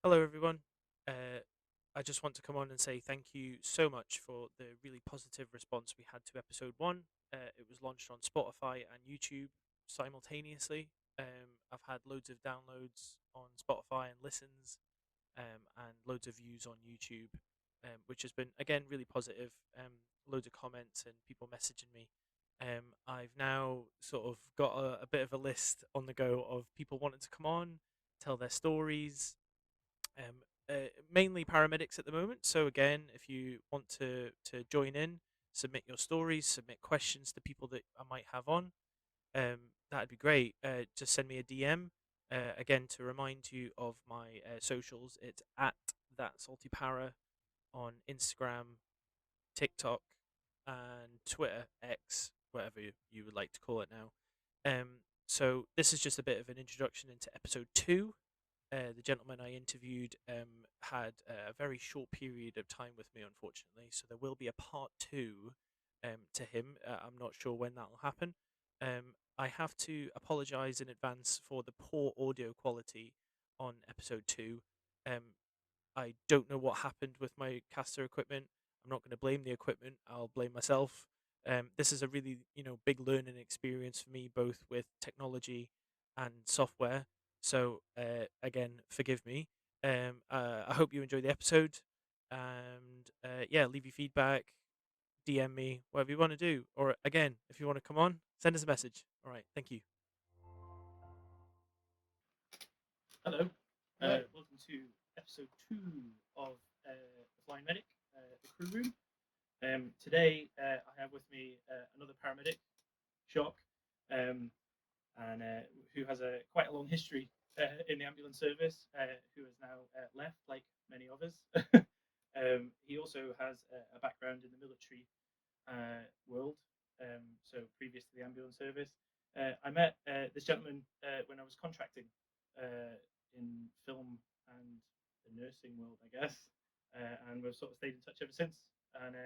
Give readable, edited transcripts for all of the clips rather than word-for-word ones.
Hello, everyone. I just want to come on and say thank you so much for the really positive response we had to episode one. It was launched on Spotify and YouTube simultaneously. I've had loads of downloads on Spotify and listens, and loads of views on YouTube, which has been, again, really positive. Loads of comments and people messaging me. I've now sort of got a bit of a list on the go of people wanting to come on, tell their stories, um, mainly paramedics at the moment. So again, if you want to join in, submit your stories, submit questions to people that I might have on. That'd be great. Just send me a DM. Again, to remind you of my socials, it's at that salty para on Instagram, TikTok, and Twitter, X, whatever you would like to call it now. So this is just a bit of an introduction into episode two. The gentleman I interviewed had a very short period of time with me, unfortunately. So there will be a part two to him. I'm not sure when that will happen. I have to apologise in advance for the poor audio quality on episode two. Um, I don't know what happened with my caster equipment. I'm not going to blame the equipment. I'll blame myself. This is a really, big learning experience for me, both with technology and software. So again, forgive me. I hope you enjoy the episode, and yeah, leave your feedback, DM me, whatever you want to do, or again, if you want to come on, send us a message. All right, thank you. Hello. Welcome to episode two of the Flying Medic, the Crew Room. Today I have with me another paramedic, Shock, and who has quite a long history in the ambulance service, who has now left, like many of us. He also has a background in the military world, so previous to the ambulance service. I met this gentleman when I was contracting in film and the nursing world, I guess, and we've sort of stayed in touch ever since. And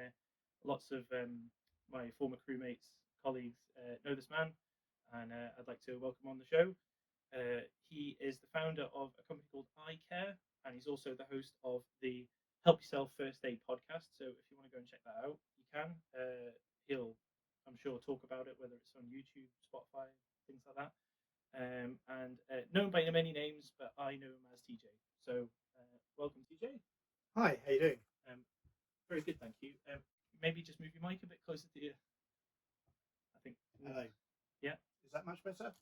lots of my former crewmates, colleagues know this man, and I'd like to welcome on the show. He is the founder of a company called iCare, and he's also the host of the Help Yourself First Aid podcast. So if you want to go and check that out, you can. He'll, I'm sure, talk about it, whether it's on YouTube, Spotify, things like that. And known by many names, but I know him as TJ. So welcome, TJ. Hi, how you doing? Very good, thank you. Maybe just move your mic a bit closer to you. I think. Hello. Yeah. Is that much better?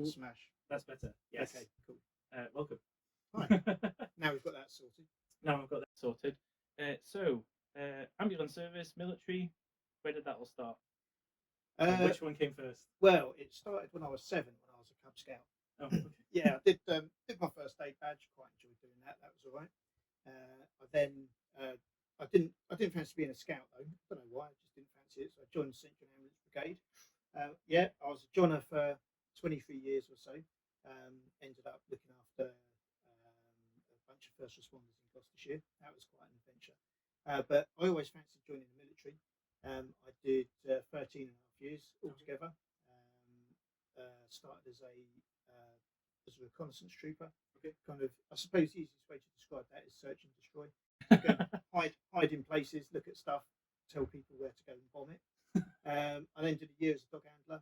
Smash. That's better. Yes. Okay, cool. Welcome. Hi. Now we've got that sorted. So, ambulance service, military, where did that all start? Which one came first? Well, it started when I was 7, when I was a Cub Scout. Oh, okay. Yeah, I did my first aid badge. Quite enjoyed doing that. That was all right. I didn't fancy being a scout though. I don't know why. I just didn't fancy it. So I joined the Central Ambulance Brigade. Yeah, I was a Johnner for 23 years or so. Ended up looking after a bunch of first responders in Gloucestershire. That was quite an adventure. But I always fancied joining the military. I did 13 and a half years altogether. Started as a reconnaissance trooper. Okay. Kind of, I suppose the easiest way to describe that is search and destroy. Hide in places, look at stuff, tell people where to go and bomb it. I then did a year as a dog handler.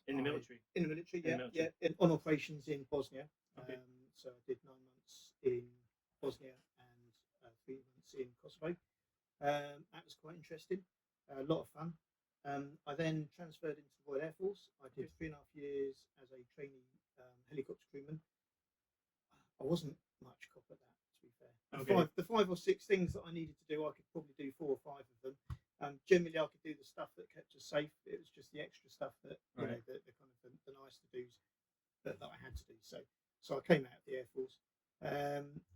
In the military? In the military, yeah. On operations in Bosnia. Okay. So I did 9 months in Bosnia and 3 months in Kosovo. That was quite interesting. A lot of fun. I then transferred into the Royal Air Force. I did 3.5 years as a trainee helicopter crewman. I wasn't much cop at that, to be fair. Okay. The 5 or 6 things that I needed to do, I could probably do 4 or 5 of them. Generally, I could do the stuff that kept us safe. It was just the extra stuff that the kind of the nice to dos that I had to do. So I came out of the Air Force,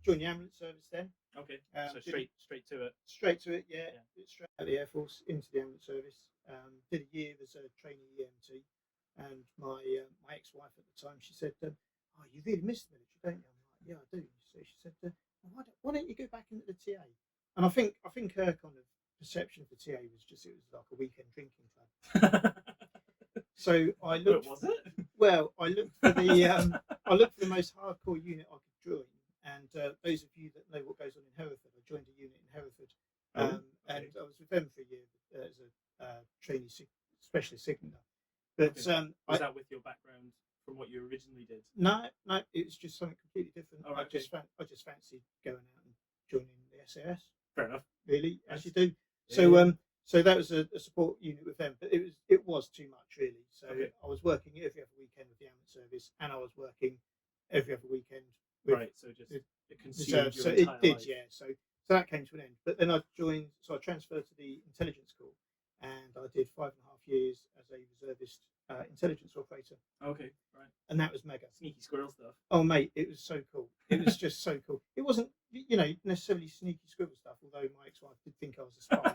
joined the ambulance service then. Okay. So straight to it. Straight to it, yeah. Straight out of the Air Force into the ambulance service. Did a year as a trainee EMT, and my ex-wife at the time, she said, "Oh, you really miss the military, don't you?" I'm like, "Yeah, I do." So she said, "Why don't you go back into the TA?" And I think her kind of perception of the TA was just it was like a weekend drinking club. So I looked. What was it? Well, I looked for the most hardcore unit I could join, and those of you that know what goes on in Hereford, I joined a unit in Hereford, Okay. and I was with them for a year as a trainee specialist signaller. But Okay. Was that with your background from what you originally did? no, it was just something completely different. Oh, I okay. just fancied going out and joining the SAS. Fair enough. Really, Nice. as you do. Yeah, So yeah. so that was a support unit with them, but it was too much really. So Okay. I was working every other weekend with the ambulance service, and I was working every other weekend with Right. So just it reserve. consumed your So entire it did, life. yeah. So that came to an end. But then I joined. So I transferred to the intelligence corps, and I did 5.5 years as a reservist intelligence operator, Okay. Right. and that was mega. Sneaky squirrel stuff. Oh mate, it was so cool. It was just so cool. It wasn't, necessarily sneaky scribble stuff. Although my ex-wife did think I was a spy.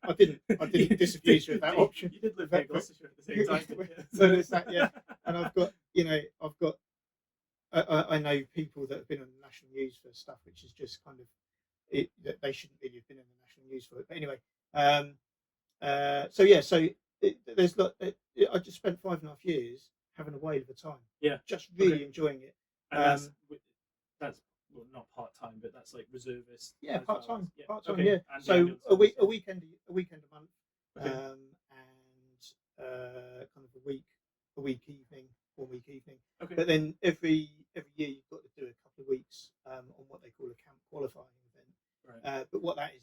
I didn't disabuse her of that option. You did live near Gloucestershire at the same time. Didn't you? So there's that, yeah. And I've got, I know people that have been on the national news for stuff which is just kind of that they shouldn't really have been on the national news for it. But anyway, so yeah, I just spent 5.5 years having a whale of a time. Yeah. Just really enjoying it. And that's well, not part time, but that's like reservist. Yeah, part time. Yeah. Part time. Okay. Yeah. And So a weekend a month, Okay. and kind of a week evening, 1 week evening. Okay. But then every year you've got to do a couple of weeks on what they call a camp qualifying event. Right. But what that is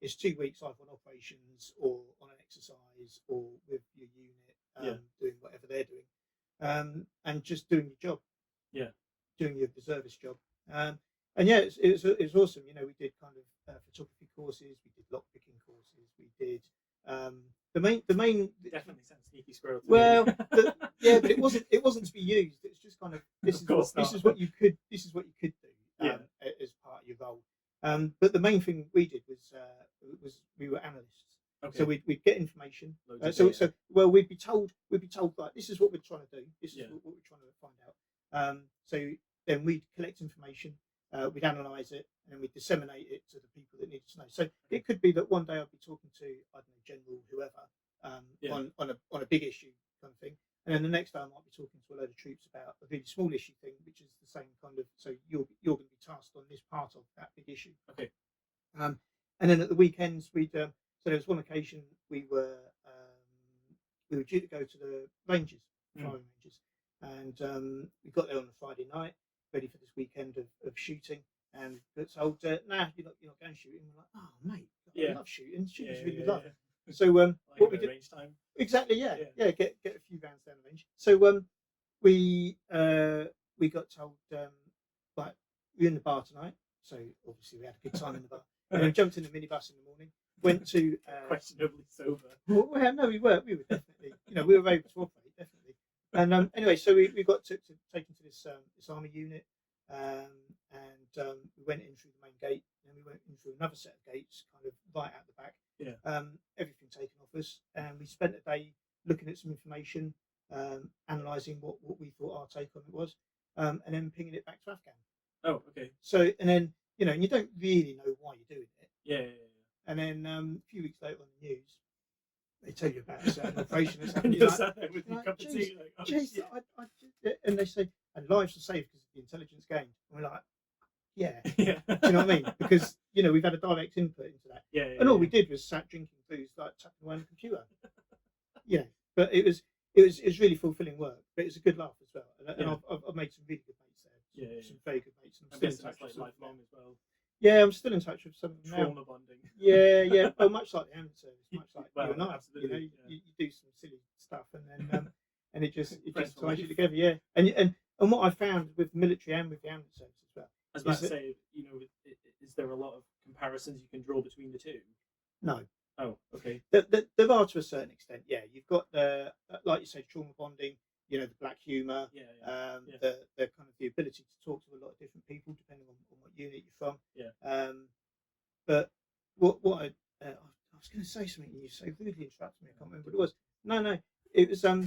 it's 2 weeks either on operations or on an exercise or with your unit doing whatever they're doing, and just doing your job. Yeah. Doing your reservist job. And yeah, it was awesome. We did kind of photography courses, we did lock picking courses, we did the main. Definitely sounds sneaky squirrel. Well, yeah, but it wasn't to be used. It's just kind of this is what you could do as part of your role. But the main thing we did was we were analysts. Okay. So we'd get information. So we'd be told like this is what we're trying to do. This is what we're trying to find out. So then we'd collect information, we'd analyse it, and then we'd disseminate it to the people that needed to know. So it could be that one day I'd be talking to general whoever on a big issue kind of thing, and then the next day I might be talking to a load of troops about a really small issue thing, which is the same kind of. So you're going to be tasked on this part of that big issue. Okay. And then at the weekends we'd. So there was one occasion we were due to go to the ranges, firing ranges, and we got there on a Friday night, ready for this weekend of shooting, and got told, "Nah, you're not going shooting." We're like, "Oh, mate, I love shooting. Shooting's really love." So what we did range time. exactly, yeah, get a few rounds down the range. So we got told like we're in the bar tonight. So obviously we had a good time in the bar, and then jumped in the minibus in the morning. Went to questionably sober. Well, no, we were definitely, we were able to operate definitely. And anyway, so we got taken to this army unit, and we went in through the main gate, and we went in through another set of gates, kind of right out the back. Yeah. Everything taken off us, and we spent a day looking at some information, analysing what we thought our take on it was, and then pinging it back to Afghan. Oh, okay. So and then and you don't really know why you're doing it. Yeah. And then a few weeks later on the news, they tell you about a certain operation that's And happened. you're sat there with your cup of tea, like, oh, shit. And they say, and lives are saved because of the intelligence gained. And we're like, yeah. Yeah. Do you know what I mean? Because we've had a direct input into that. Yeah. And all we did was sat drinking booze, like tapping away on the computer. But it was really fulfilling work. But it's a good laugh as well. And I've made some really good mates there. Some very good mates. And I'm guessing that's like lifelong as well. Yeah, I'm still in touch with some of them now. Trauma bonding. Yeah. Well, much like the ambulance service, much like you and I. Absolutely. You do some silly stuff, and then and it just ties you together. Yeah, and what I found with the military and with the ambulance service as well. I was about to say, is there a lot of comparisons you can draw between the two? No. Oh, okay. There are to a certain extent. Yeah, you've got the like you say, trauma bonding. The black humour, the kind of the ability to talk to a lot of different people depending on what unit you're from. Yeah. But what I was going to say something, and you so rudely interrupted me. I can't remember what it was. No, it was Oh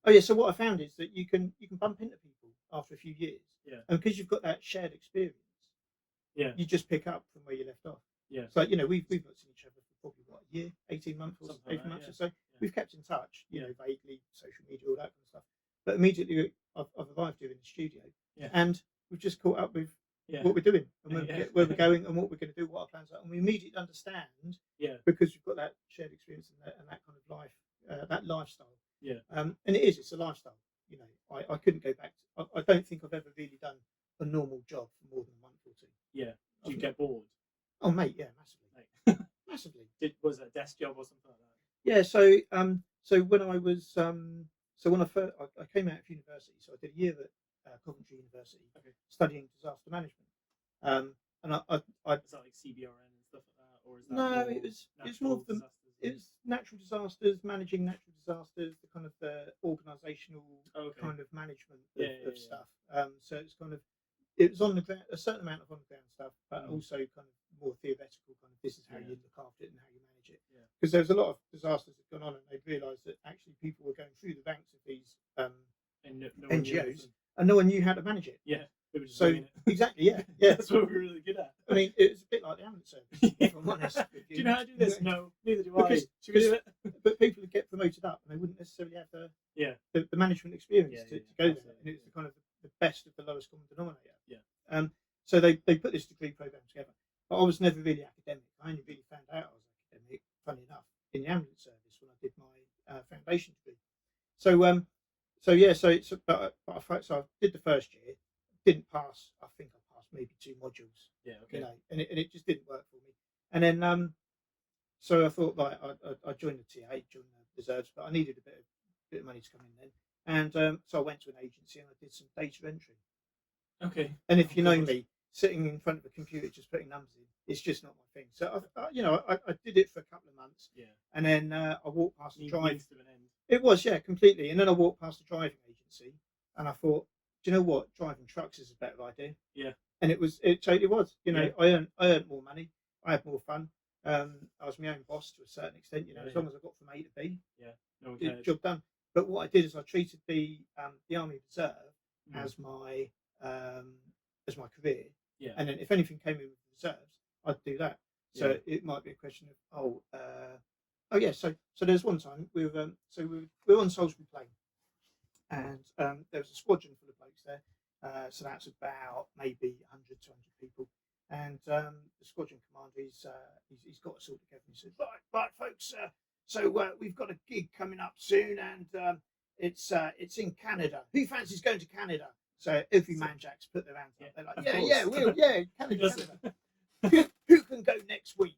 yeah. So what I found is that you can bump into people after a few years. Yeah. And because you've got that shared experience. Yeah. You just pick up from where you left off. Yeah. So we've not seen each other for probably a year, 18 months or 18 months or so. We've kept in touch. Vaguely, social media, all that kind of stuff. But immediately I've arrived here in the studio, and we've just caught up with what we're doing and where we're going and what we're going to do, what our plans are, and we immediately understand because we've got that shared experience and that kind of life, that lifestyle. And it's a lifestyle. You know, I couldn't go back. I don't think I've ever really done a normal job for more than a month or two. Yeah. Do you get bored? Oh, mate, yeah, massively. Massively. Was it a desk job or something like that? Yeah, so when I was when I came out of university, so I did a year at Coventry University studying disaster management. And Is that like CBRN and stuff like that, or is that no, it was more of the disasters? it was natural disasters, managing natural disasters, the kind of the organisational kind of management of stuff. So it's kind of it was on the ground, a certain amount of on the ground stuff, but also kind of more theoretical. Kind of this is how you look after it and how you manage it. Because there was a lot of disasters that had gone on, and they'd realised that actually people were going through the ranks of these NGOs, and no one knew how to manage it. Yeah. So exactly, yeah. That's what we're really good at. I mean, it's a bit like the ambulance service. If I'm honest with you. Do you know how to do this? No, neither do Because, I. Should we do it? But people would get promoted up, and they wouldn't necessarily have the management experience to go there. And it's the kind of the best of the lowest common denominator. So they put this degree program together. But I was never really academic. I only really found out I was academic, funny enough, in the ambulance service when I did my foundation degree. So I did the first year, didn't pass. I think I passed maybe 2 modules. You know, and it just didn't work for me. And then so I thought like I joined the TA, joined the reserves, but I needed a bit of money to come in then. And so I went to an agency and I did some data entry. Okay. And if you know me, sitting in front of a computer just putting numbers in, it's just not my thing. So I did it for a couple of months. And then I walked past the drive. It was completely. And then I walked past the driving agency, and I thought, do you know what? Driving trucks is a better idea. And it totally was. You know, I earned more money. I had more fun. I was my own boss to a certain extent. You know, as long as I got from A to B, job done. But what I did is I treated the Army Reserve as my career. And then if anything came in with the reserves, I'd do that. So it might be a question of so there's one time we were on Salisbury Plain, and there was a squadron full of blokes there. So that's about maybe 100, 200 people. And the squadron commander, he's got us all together. He said, right, folks. So we've got a gig coming up soon, and it's in Canada. Who fancies going to Canada? So every man jacks put their hands up. They're like, Canada. Who can go next week?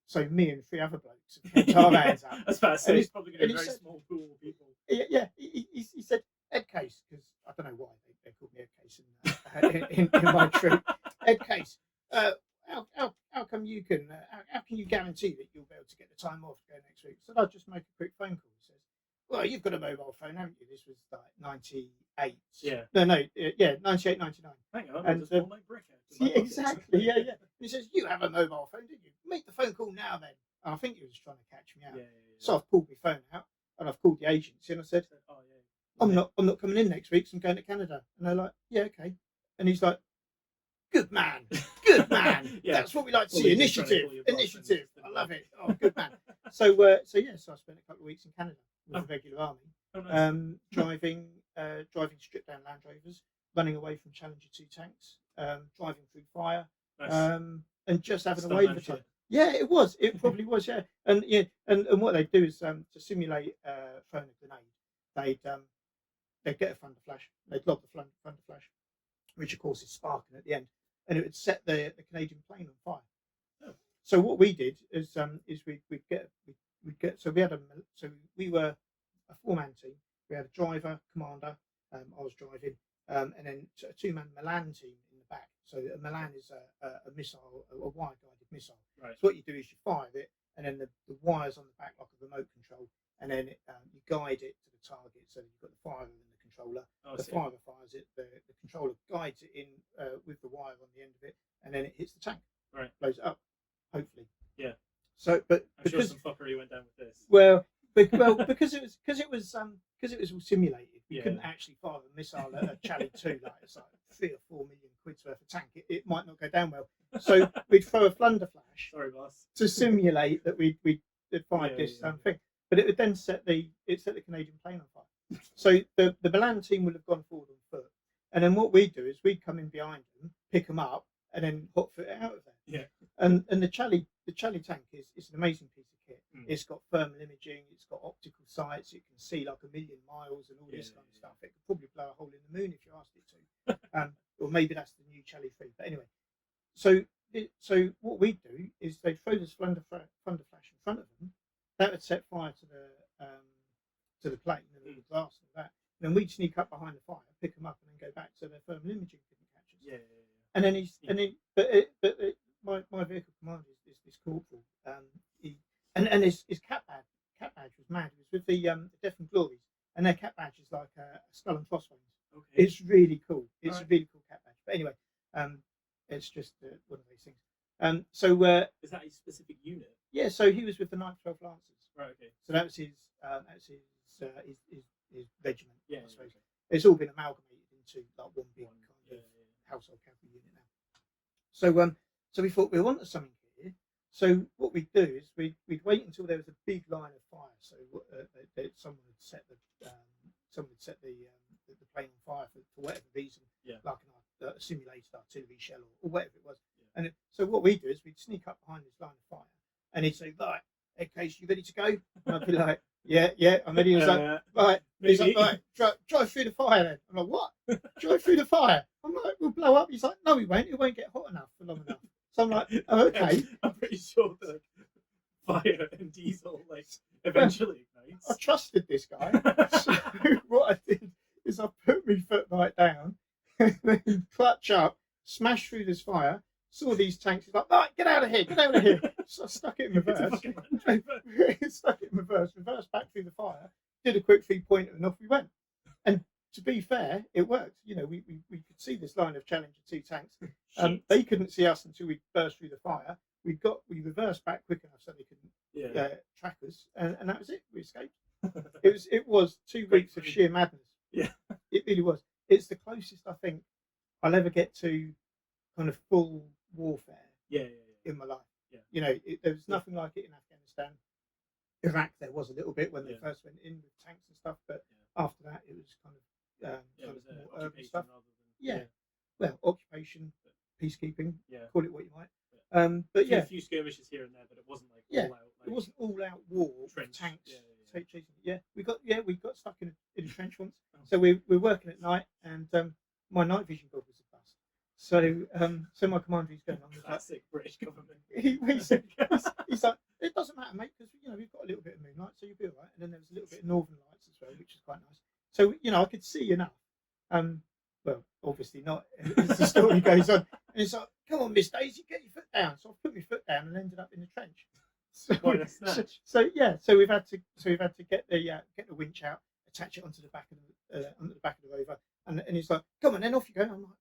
So me and 3 other blokes put our hands up. That's fast. So he's probably going to be a very small pool of people. He said Ed Case, because I don't know why they called me Ed Case in my troop. Ed Case, how come you can? How can you guarantee that you'll be able to get the time off to go next week? So I'll just make a quick phone call. He says, well, you've got a mobile phone, haven't you? This was like 98. No, 98, 99. Hang on, and just pull my brick out. Exactly. And he says, you have a mobile phone, didn't you? Make the phone call now, then. And I think he was trying to catch me out. So I've pulled my phone out and I've called the agency and I said, I'm not coming in next week, so I'm going to Canada. And they're like, yeah, okay. And he's like, good man. That's what we like to see. Initiative. I love it. Oh, good man. So I spent a couple of weeks in Canada with the regular army, driving stripped down Land Rovers, running away from Challenger 2 tanks, driving through fire, and just having a wave of time. Yeah, it was. It probably was. Yeah, and what they do is to simulate throwing a grenade. They'd get a thunder flash. They'd lob the thunder flash, which of course is sparking at the end, and it would set the Canadian plane on fire. So what we did is we were a 4-man team. We had a driver, commander. I was driving, and then a 2-man Milan team in the back. So a Milan is a missile, a wire-guided missile. Right. So what you do is you fire it, and then the wire's on the back like a remote control, and then you guide it to the target. So you've got the firer and the controller. The firer fires it, the controller guides it in with the wire on the end of it, and then it hits the tank. Right. Blows it up, hopefully. Yeah. So, but I'm sure some fuckery went down with this. Well, because it was all simulated. We couldn't actually fire a missile at a Charlie 2. Like it's like 3 or 4 million quid's worth of tank. It might not go down well. So we'd throw a flunder flash. Sorry, boss. To simulate that we'd fired this thing, but it would then set the Canadian plane on fire. So the Milan team would have gone forward on foot, and then what we'd do is we'd come in behind them pick them up, and then hot foot it out of there. Yeah. And the Charlie tank is an amazing piece of kit. Mm. It's got thermal imaging, it's got optical sights, it can see like 1,000,000 miles and all this kind of stuff. It could probably blow a hole in the moon if you asked it to. Or maybe that's the new Charlie 3. But anyway, so what we do is they throw this thunder flash in front of them. That would set fire to the plane and the glass and all that. And then we'd sneak up behind the fire, pick them up, and then go back so their thermal imaging couldn't catch us. Yeah. And then my vehicle commander is this corporal. And his cap badge was mad. It was with the Death and Glories, and their cap badge is like a skull and crossbones. Okay. It's really cool. It's Right. a really cool cap badge. But anyway, it's just one of those things. Is that a specific unit? Yeah, so he was with the 9th 12th Lancers. Right. Okay. So that was his regiment. Yeah. I suppose. Okay. It's all been amalgamated into like one big kind of household cavalry unit now. So we thought we wanted something here. So what we'd do is we'd wait until there was a big line of fire. So someone would set the plane on fire for whatever reason, like a simulated artillery shell or whatever it was. Yeah. And so what we do is we'd sneak up behind this line of fire, and he'd say, "Right, okay, so you ready to go?" And I'd be like, "Yeah, I'm ready." He's like, "Right." He's like, "Right, drive through the fire then." I'm like, "What? Drive through the fire?" I'm like, "We'll blow up." He's like, "No, we won't. It won't get hot enough for long enough." So I'm like, "Oh, okay." I'm pretty sure the fire and diesel eventually ignites. I trusted this guy. So what I did is I put my foot right down, and then clutch up, smash through this fire. Saw these tanks. He's like, "Right, get out of here!" So I stuck it in reverse. Stuck it in reverse back through the fire. Did a quick 3-pointer, and off we went. And to be fair, it worked. You know, we could see this line of Challenger 2 tanks. They couldn't see us until we burst through the fire. We reversed back quick enough so they couldn't track us, and that was it. We escaped. It was 2 weeks of sheer madness. Yeah, it really was. It's the closest I think I'll ever get to kind of full warfare. In my life. Yeah. You know, there was nothing like it in Afghanistan. Iraq, there was a little bit when they first went in with tanks and stuff, but after that, it was kind of more urban stuff. Well, occupation, peacekeeping, call it what you might. But a few skirmishes here and there, but it wasn't like all out. It wasn't all out war. Trench. Tanks. We got stuck in a trench once. So we're working at night, and my night vision goggles are bust. So my commander is going on. Classic British government. He's like, "It doesn't matter, mate, because we've got a little bit of moonlight, so you'll be all right." And then there was a little bit of northern lights as well, which is quite nice. So I could see enough. Well, obviously not as the story goes on. And it's like, "Come on, Miss Daisy, get your foot down." So I put my foot down and ended up in the trench. So we've had to get the winch out, attach it onto the back of the rover, and he's like, "Come on, then off you go." I'm like,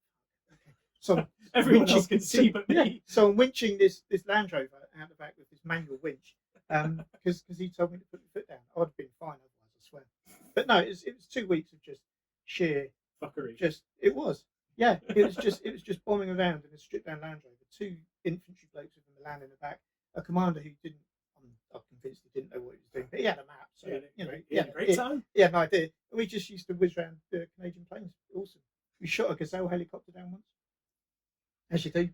"Okay." So everyone else can see but me. So I'm winching this Land Rover out the back with this manual winch, because he told me to put my foot down. I'd have been fine otherwise, I swear. But no, it was 2 weeks of just sheer fuckery. It was just bombing around in a stripped down Land Rover. 2 infantry blokes with a Milan in the back, a commander who didn't. I'm convinced he didn't know what he was doing, but he had a map, so he had a great time. He had an idea. We just used to whiz around the Canadian plains. Awesome. We shot a Gazelle helicopter down once, as you do.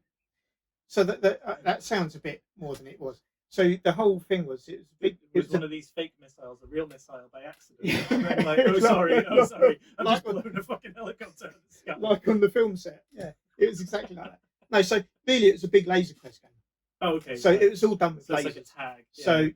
So that sounds a bit more than it was. So the whole thing was it was one of these fake missiles, a real missile by accident. Yeah. And then like, oh sorry, I'm just blowing a fucking helicopter out of the sky. Like on the film set. Yeah, it was exactly like that. No, so really it was a big laser quest game. Oh, okay. So it was all done with lasers. Like a tag.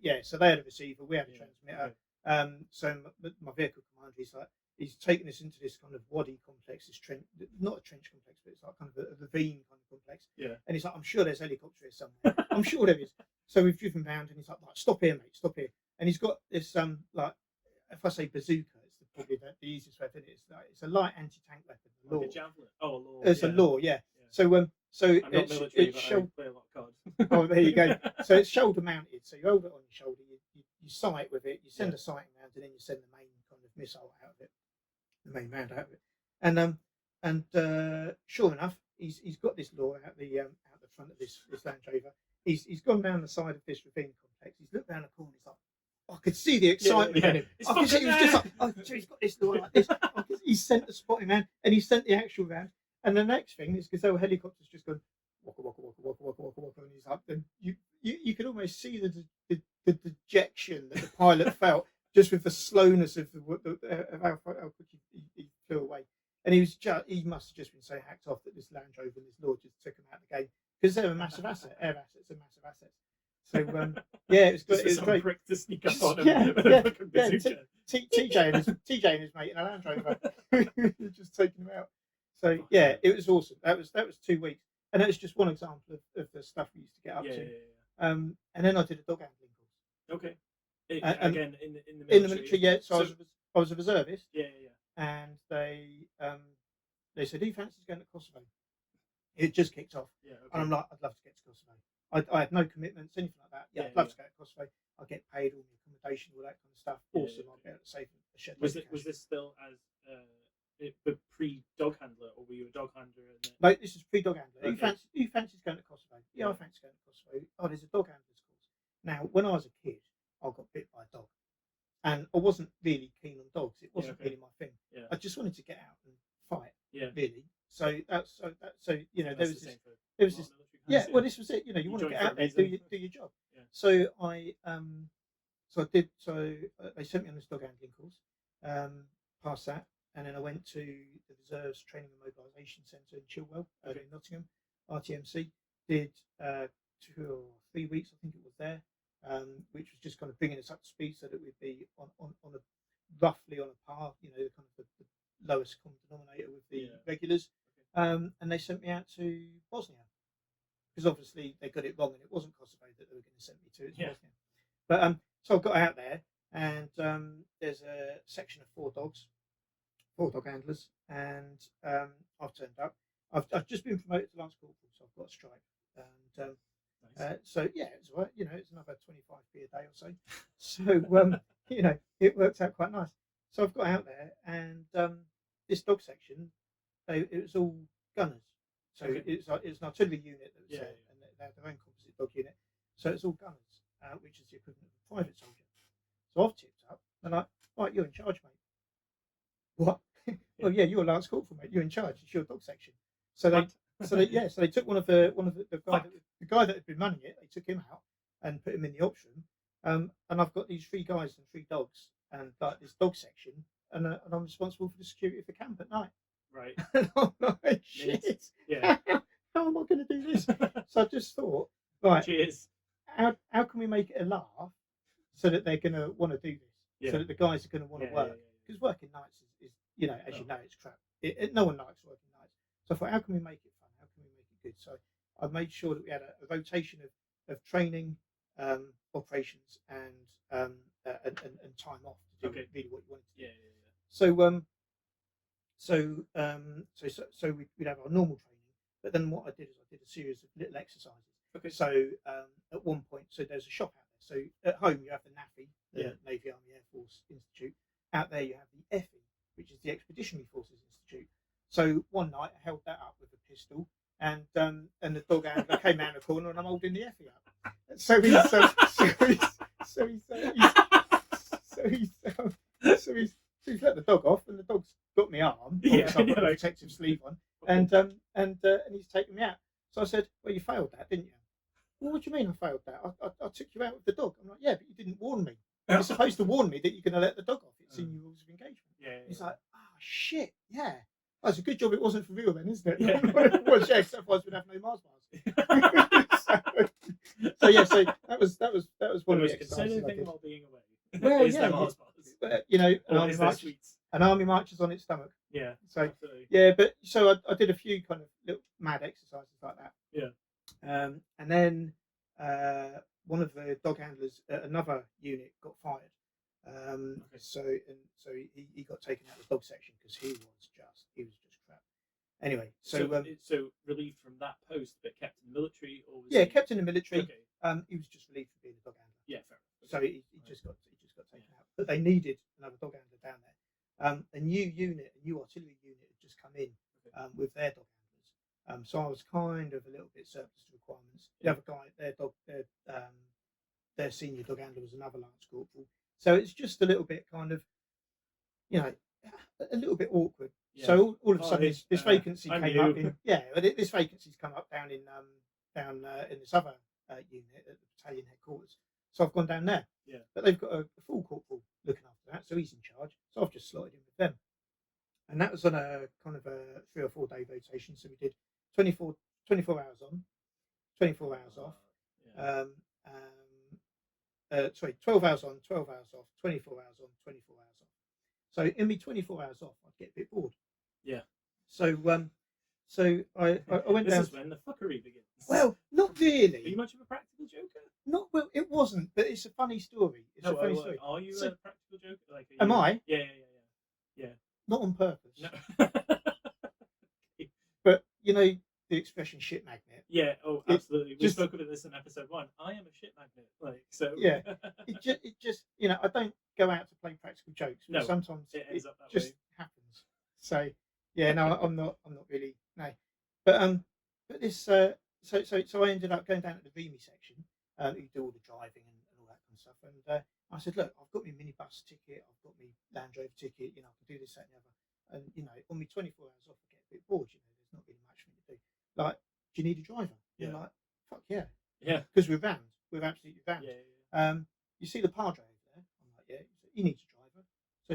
Yeah. So they had a receiver, we had a transmitter. Okay. So my vehicle commander, he's taken us into this kind of wadi complex, this trench, not a trench complex, but it's like kind of a ravine kind of complex. Yeah. And he's like, "I'm sure there's helicopter here somewhere." I'm sure there is. So we've driven round, and he's like, "Stop here, mate, stop here." And he's got this like, if I say bazooka, it's probably the easiest weapon. It's a light anti-tank weapon. Like a javelin. Oh, a law. It's a law, yeah. So I'm not military, but I play a lot of cards. Oh, there you go. So it's shoulder mounted. So you hold it on your shoulder, you sight with it, you send a sighting round, and then you send the main kind of missile out of it, the main round out of it. And sure enough, he's got this law out the front of this Land Rover. He's gone down the side of this ravine complex. He's looked down the corner. He's like, I could see the excitement in him. I could see he was just like, "Oh, so he's got this law like this." He sent the spotting man, and he sent the actual round. And the next thing is because there were helicopters just going waka waka waka waka waka waka waka, and he's up, and you could almost see the dejection that the pilot felt just with the slowness of of how quick he flew away. And he must have just been so hacked off that this Land Rover and this Lord just took him out of the game, because they're a massive asset. Air assets are massive assets. So yeah, it was good. It was great. Prick to sneak up on him. Yeah. TJ and his mate in a Land Rover just taking him out. So yeah, it was awesome. That was 2 weeks, and that was just one example of the stuff we used to get up to. And then I did a dog handling course. Okay. Again, in the military. In the military, yeah. So I was a reservist. Yeah. And they said, "Who fancies going to Kosovo?" It just kicked off. Yeah. Okay. And I'm like, "I'd love to get to Kosovo." I had no commitments, anything like that. Yeah, I'd love to go to Kosovo. I get paid all the accommodation, all that kind of stuff. Awesome. I'll be able to save a shed. Was this still as the pre-dog handler, or were you a dog handler? No, this is pre-dog handler. Okay. Who fancies going to Kosovo? Yeah, I fancy going to Kosovo. Oh, there's a dog handler's course. Now, when I was a kid, I got bit by a dog, and I wasn't really keen on dogs. It wasn't really my thing. Yeah. I just wanted to get out and fight. Yeah. Really. So that's you know, there was this. Yeah, well, this was it. You know, you want to get out there, do your job. Yeah. So they sent me on this dog handling course. Passed that, and then I went to the Reserves Training and Mobilisation Centre in Chilwell, in Nottingham, RTMC. Did 2 or 3 weeks, I think it was there, which was just kind of bringing us up to speed so that we'd be on a roughly on a par, you know, kind of the lowest common denominator with the regulars. And they sent me out to Bosnia, because obviously they got it wrong, and it wasn't Kosovo that they were going to send me to. It's Bosnia. But so I got out there, and there's a section of 4 dog handlers, and I've turned up. I've just been promoted to Lance Corporal, so I've got a stripe, and nice. So yeah, it's all right. You know, it's another 25p a day or so. So you know, it worked out quite nice. So I've got out there, and this dog section, it was all gunners. So it's an artillery unit that was there, and they had their own composite dog unit. So it's all gunners, which is the equivalent of a private soldier. So I've tipped up, and like, right, you're in charge, mate. What? Well, yeah, you're Lance Corporal, mate. You're in charge. It's your dog section. So they took one of the guy that had been running it. They took him out and put him in the ops room. And I've got these 3 guys and 3 dogs, and like this dog section, and I'm responsible for the security of the camp at night. Right. And I'm like, shit. Yeah. How am I going to do this? So I just thought, right. Cheers. How can we make it a laugh so that they're going to want to do this? Yeah. So that the guys are going to want to work. Because working nights is, you know, as you know, it's crap. No one likes working nights. So I thought, how can we make it fun? How can we make it good? So I made sure that we had a rotation of training, operations, and time off to do really what you wanted to do. So we'd have our normal training, but then what I did is I did a series of little exercises. Okay. So at one point, so there's a shop out there. So at home you have the NAFI, the Navy Army Air Force Institute. Out there you have the EFI, which is the Expeditionary Forces Institute. So one night I held that up with a pistol, and the dog handler came around the corner, and I'm holding the EFI up. So he's let the dog off, and the dog's got my arm. I've got a protective sleeve on, and he's taken me out. So I said, "Well, you failed that, didn't you?" "Well, what do you mean I failed that? I took you out with the dog." I'm like, "Yeah, but you didn't warn me. You're supposed to warn me that you're going to let the dog off. It's in your rules of engagement." He's like, "Oh shit, yeah. Oh, it's a good job it wasn't for real then, isn't it?" Yeah. Well, yeah, otherwise we'd have no Mars bars. So that was one of the exercises. Anything about being away. Well, yeah, but you know, an army marches on its stomach. Yeah. So absolutely. Yeah, but so I did a few kind of little mad exercises like that. Yeah. And then one of the dog handlers at another unit got fired. So he got taken out of the dog section because he was just crap. Anyway, so relieved from that post, but kept in the military, or was kept in the military. Okay. He was just relieved from being a dog handler. Yeah, fair. Okay. So he just got taken out, but they needed another dog handler down there. A new artillery unit had just come in with their dog handlers. So I was kind of a little bit surplus to requirements. The other guy, their senior dog handler was another Lance Corporal. So it's just a little bit kind of, you know, a little bit awkward. Yeah. So all of a Oh, sudden, hey, this vacancy I'm came up you. this vacancy's come up down in this other unit at the battalion headquarters. So I've gone down there. Yeah. But they've got a full corporal looking after that, so he's in charge. So I've just slotted in with them, and that was on a kind of a 3 or 4 day rotation. So we did 24 hours on, 24 hours off. Yeah. 12 hours on, 12 hours off, 24 hours on, 24 hours off. So in me 24 hours off, I'd get a bit bored. Yeah. So I went This down. is when the fuckery begins. Well, not Are you really. much of a practical joker? Not well. It wasn't, but it's a funny story. It's a funny story. Are you So- a practical joker? Like, Am I? Yeah. Not on purpose. No. But you know the expression "shit magnet." Yeah. Oh, It absolutely. We just- spoke about this in episode 1. I am a shit magnet. Like, so. Yeah. It just I don't go out to play practical jokes. But No, sometimes it ends up that just way. happens. So yeah, no, I'm not really no. But this so I ended up going down to the VME section. You do all the driving and all that kind of stuff. And I said, look, I've got my minibus ticket, I've got my Land Rover ticket. I can do this, that, and the other. And on my 24 hours off, I get a bit bored. There's not really much for me to do. Like, do you need a driver? Yeah. I'm like, fuck yeah. Yeah. Because we're rammed. We're absolutely rammed. Yeah. You see the padre over there? I'm like, yeah. He needs a driver.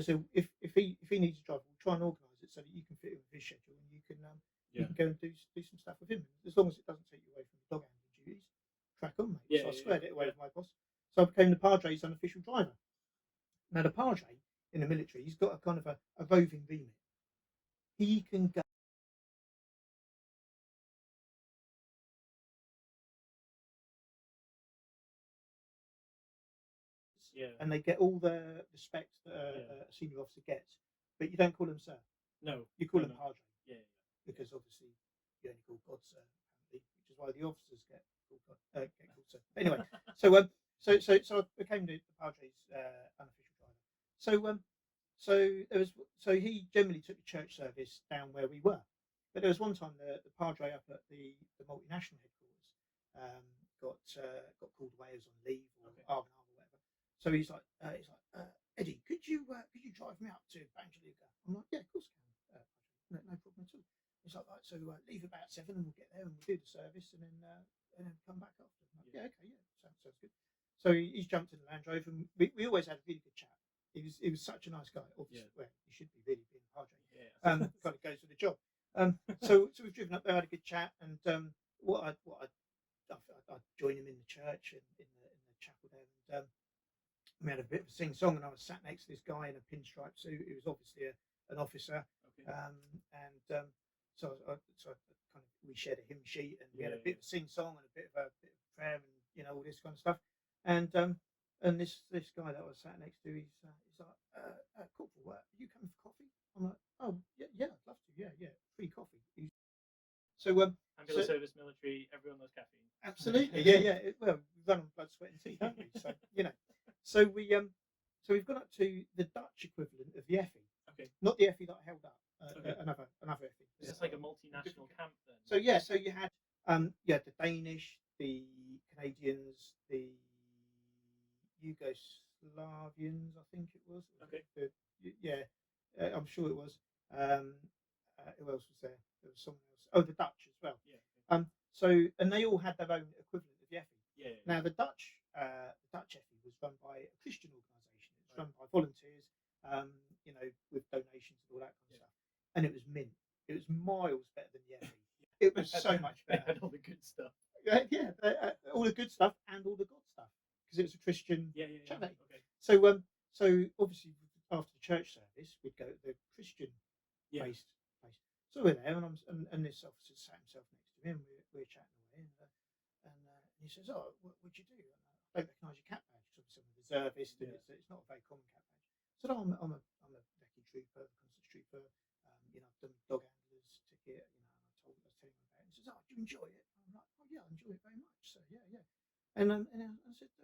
So if he needs a driver, we'll try and organise it so that you can fit it with his schedule and you can go and do some stuff with him. As long as it doesn't take you away from the dog handling duties, crack on, mate. Yeah, So I squared it away yeah. with my boss. So I became the padre's unofficial driver. Now the padre in the military, he's got a kind of a roving remit. He can go. Yeah. And they get all the respect that a senior officer gets, but you don't call them sir. No. You call No, them no. padre. Yeah. Because obviously you only call God sir, apparently, which is why the officers get called sir. Anyway, so I became the padre's unofficial driver. So he generally took the church service down where we were, but there was one time the padre up at the multinational headquarters got called away as on leave or R&R or whatever. So he's like Eddie, could you drive me up to Banjaluga? I'm like, yeah, of course I can. No problem at all. He's like, right, so leave about 7 and we'll get there and we'll do the service and then come back after. I'm like, yeah, okay, yeah, sounds good. So he's jumped in the Land Rover and we always had a really good chat. He was such a nice guy. Obviously, well, he should be really being a padre. Yeah. Kind of goes with the job. So we've driven up there, had a good chat, and I joined him in the church and in the chapel there, and we had a bit of a sing song, and I was sat next to this guy in a pinstripe suit. He was obviously an officer, so we shared a hymn sheet, and we had a bit of a sing song and a bit of prayer, and all this kind of stuff, and this guy that I was sat next to, he's like, Corporal, are you coming for coffee? I'm like, oh yeah, I'd love to, yeah, free coffee. So Ambulance service, military, everyone knows caffeine. Absolutely, yeah. Well, we run on blood, sweat, and teeth, don't we? So so we've gone up to the Dutch equivalent of the Effie. Okay. Not the Effie that I held up. Okay. Another Effie. Is this like a multinational camp then? So yeah, so you had the Danish, the Canadians, the Yugoslavians, I think it was. Okay. I'm sure it was. Who else was there? There was someone else. Oh, the Dutch as well. Yeah. And they all had their own equivalent of the Effie. Yeah. Now the Dutch Effie was run by a Christian organisation. It was run by volunteers, with donations and all that kind of stuff. And it was mint. It was miles better than the Effie. It was so much They better. had all the good stuff. All the good stuff and all the God stuff, because it was a Christian charity. Okay. So obviously after the church service, we'd go to the Christian based place. So we're there, and this officer sat himself next to me, and we're chatting away, and he says, "Oh, what'd you do?" And I don't recognise your cap badge, because I'm a reservist, and it's not a very common cap badge. I said, "Oh, I'm a recce trooper, constant trooper. I've done dog handlers ticket. And I was telling him about it. He says, "Oh, do you enjoy it?" I'm like, "Oh yeah, I enjoy it very much." So yeah. And I said, "So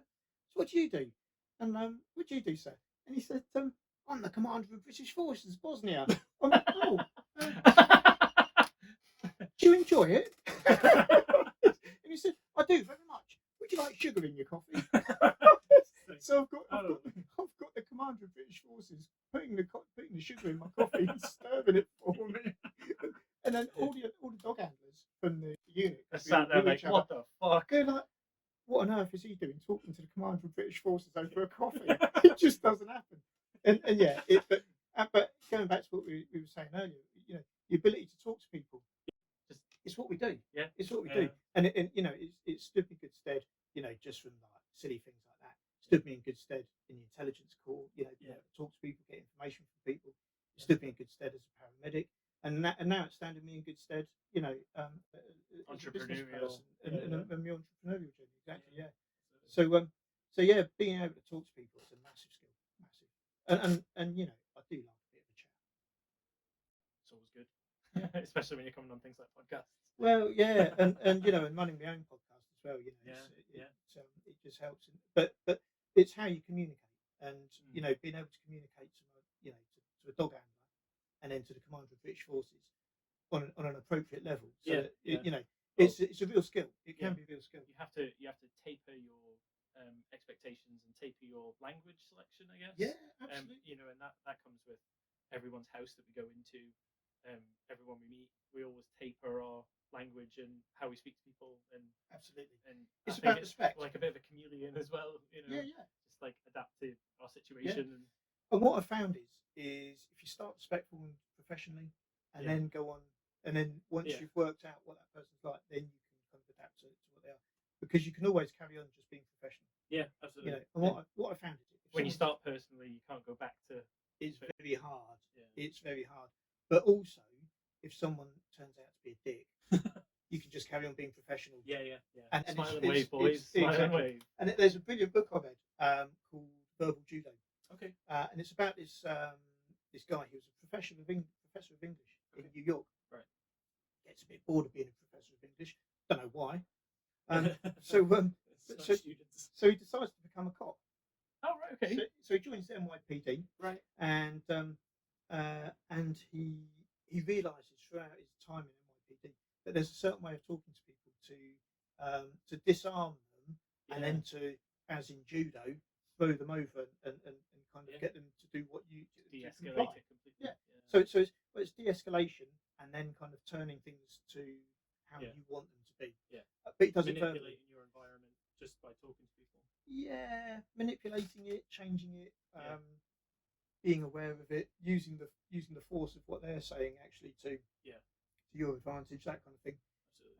what do you do?" And what do you do, sir? And he said, "I'm the commander of the British Forces, Bosnia." I'm like, "Oh, do you enjoy it?" And he said, "I do very much. Would you like sugar in your coffee?" So I've got the commander of British Forces putting the the sugar in my coffee and stirring it for me. And then all the dog handlers from the unit I sat there like, what the fuck? They're like, what on earth is he doing talking to the commander of British forces over a coffee? It just doesn't happen. And yeah, but going back to what we were saying earlier, you know, the ability to talk to people, it's what we do. Yeah, it's what we yeah. do. And you know, it stood me in good stead. You know, just from like silly things like that, stood me in good stead in the intelligence corps. You know, being able to talk to people, get information from people. It stood me in good stead as a paramedic. And now it's standing me in good stead, you know, as a business person and my entrepreneurial journey. Exactly, yeah. So yeah, being able to talk to people is a massive skill, massive. And you know, I do like a bit of a chat. It's always good, especially when you're coming on things like podcasts. Well, yeah, and you know, and running my own podcast as well. You know, it just helps. But it's how you communicate, and you know, being able to communicate to you know to a dog handler, and then to the commander of British forces on an appropriate level. So that, you know, it's a real skill. It can be a real skill. You have to taper your expectations and taper your language selection, I guess. Yeah, absolutely. You know, and that comes with everyone's house that we go into, everyone we meet. We always taper our language and how we speak to people, and absolutely. And it's about respect. Like a bit of a chameleon as well, you know. Yeah. Just like adapt to our situation. And what I found is if you start respectful and professionally, and then go on, and then once you've worked out what that person's like, then you can kind of adapt to what they are, because you can always carry on just being professional. Yeah, absolutely. You know, and what I found is when you start personally, you can't go back to. It's very hard. Yeah. It's very hard. But also, if someone turns out to be a dick, you can just carry on being professional. Yeah. And smile and wave, boys. Smile and wave. And there's a brilliant book I read called Verbal Judo. Okay. And it's about this guy who was a professor of English in New York. Right. Gets a bit bored of being a professor of English. Don't know why. So he decides to become a cop. Oh right, okay. So he joins the NYPD. Right. And he realises throughout his time in NYPD that there's a certain way of talking to people to disarm them, and then to, as in judo, throw them over and kind of get them to do what you de-escalate it completely. Yeah. So it's de-escalation, and then kind of turning things to how you want them to be. Yeah. But he does it manipulating your environment just by talking to people. Yeah, manipulating it, changing it, being aware of it, using the force of what they're saying actually to your advantage, that kind of thing.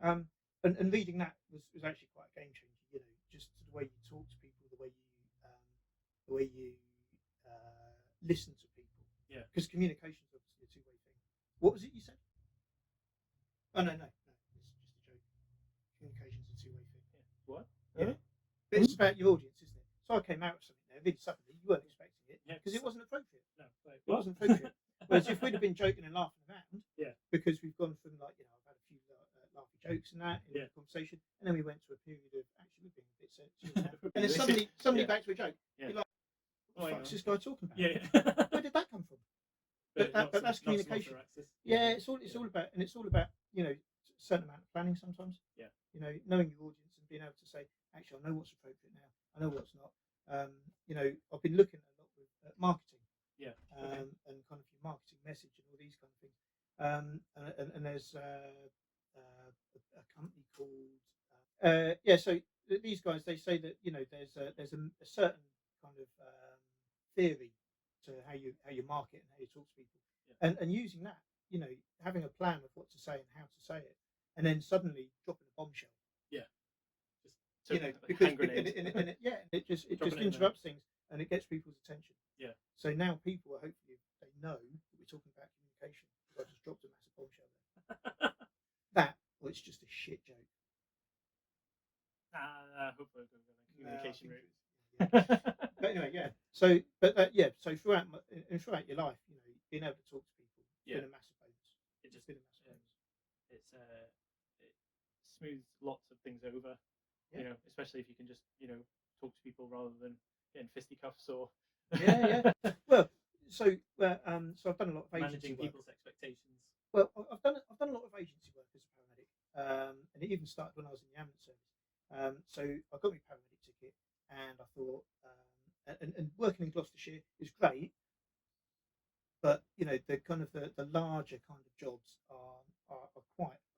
Absolutely. And reading that was actually quite a game changer. You know, just the way you talk to people, the way you listen to people. Yeah. Because communication is obviously a two-way thing. What was it you said? Oh no, it's just a joke. Communication's a two-way thing. Yeah. What? Yeah. But it's about your audience, isn't it? So I came out with something there really suddenly. You weren't expecting it because it wasn't appropriate. No, it wasn't appropriate. Whereas if we'd have been joking and laughing around, because we've gone from like, you know, I've had a few laughy jokes and that in the conversation, and then we went to a period of actually being a bit serious. And then somebody back to a joke. You're like, what the fuck's this guy talking about? Yeah. Where did that come from? But that's communication. Yeah, it's all about, and it's all about, you know, a certain amount of planning sometimes. Yeah. You know, knowing your audience and being able to say, actually, I know what's appropriate now. I know what's not. You know, I've been looking a lot with marketing. Yeah. And kind of your marketing message and all these kind of things. And there's a company called so these guys, they say that, you know, there's a certain kind of theory to how you market and how you talk to people, and using that, you know, having a plan of what to say and how to say it, and then suddenly dropping a bombshell. Yeah. Just you know, because it just interrupts things and it gets people's attention. Yeah. So now people are hopefully, they know that we're talking about communication. I just dropped a massive bombshell there. That, or it's just a shit joke. Hopefully we're going to communication route. But anyway, So, so throughout your life, you know, being able to talk to people, it's been a massive bonus. It's just been a massive bonus. It smooths lots of things over. You know, especially if you can just, you know, talk to people rather than getting fisticuffs or. Well, so I've done a lot of agency managing people's expectations. Well, I've done a lot of agency work as a paramedic, and it even started when I was in the ambulance service. So I got my paramedic ticket, and I thought, and working in Gloucestershire is great, but the kind of the larger kind of jobs are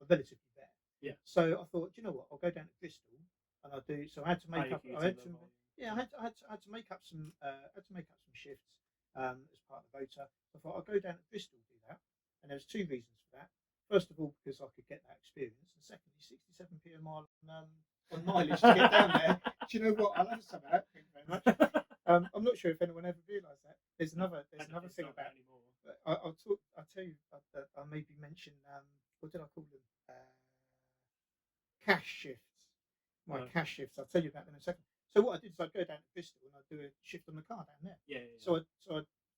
relatively rare. Yeah. So I thought, you know what, I'll go down to Bristol and I'll do. So I had to make High up. acuity, I had low some. volume. Yeah, I had to make up some. Had to make up some shifts as part of the rota. I thought I'll go down to Bristol and do that. And there was two reasons for that. First of all, because I could get that experience, and secondly, 67p a mile on mileage to get down there. Do you know what? I love some of that. Thank you very much. I'm not sure if anyone ever realised that. There's another thing about. I'll tell you. I'll maybe mention. What did I call them? Cash shifts. My cash shifts. I'll tell you about them in a second. So what I did is I'd go down to Bristol and I'd do a shift on the car down there. Yeah. So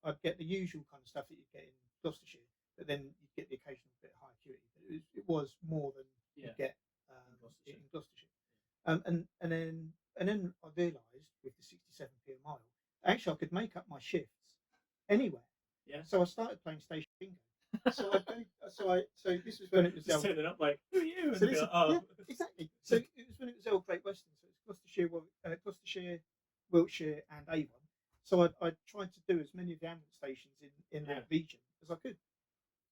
I'd get the usual kind of stuff that you get in Gloucestershire, but then you'd get the occasional bit of high acuity. But it was more than you get in Gloucestershire. And then I realised with the 67p a mile, actually I could make up my shifts anywhere. Yeah. So I started playing station bingo. So this was when it was just turning up like, who are you? So yeah, exactly. So it was when it was old Great Western. So it's Gloucestershire, Wiltshire, and Avon. So I tried to do as many of the ambulance stations in that region as I could.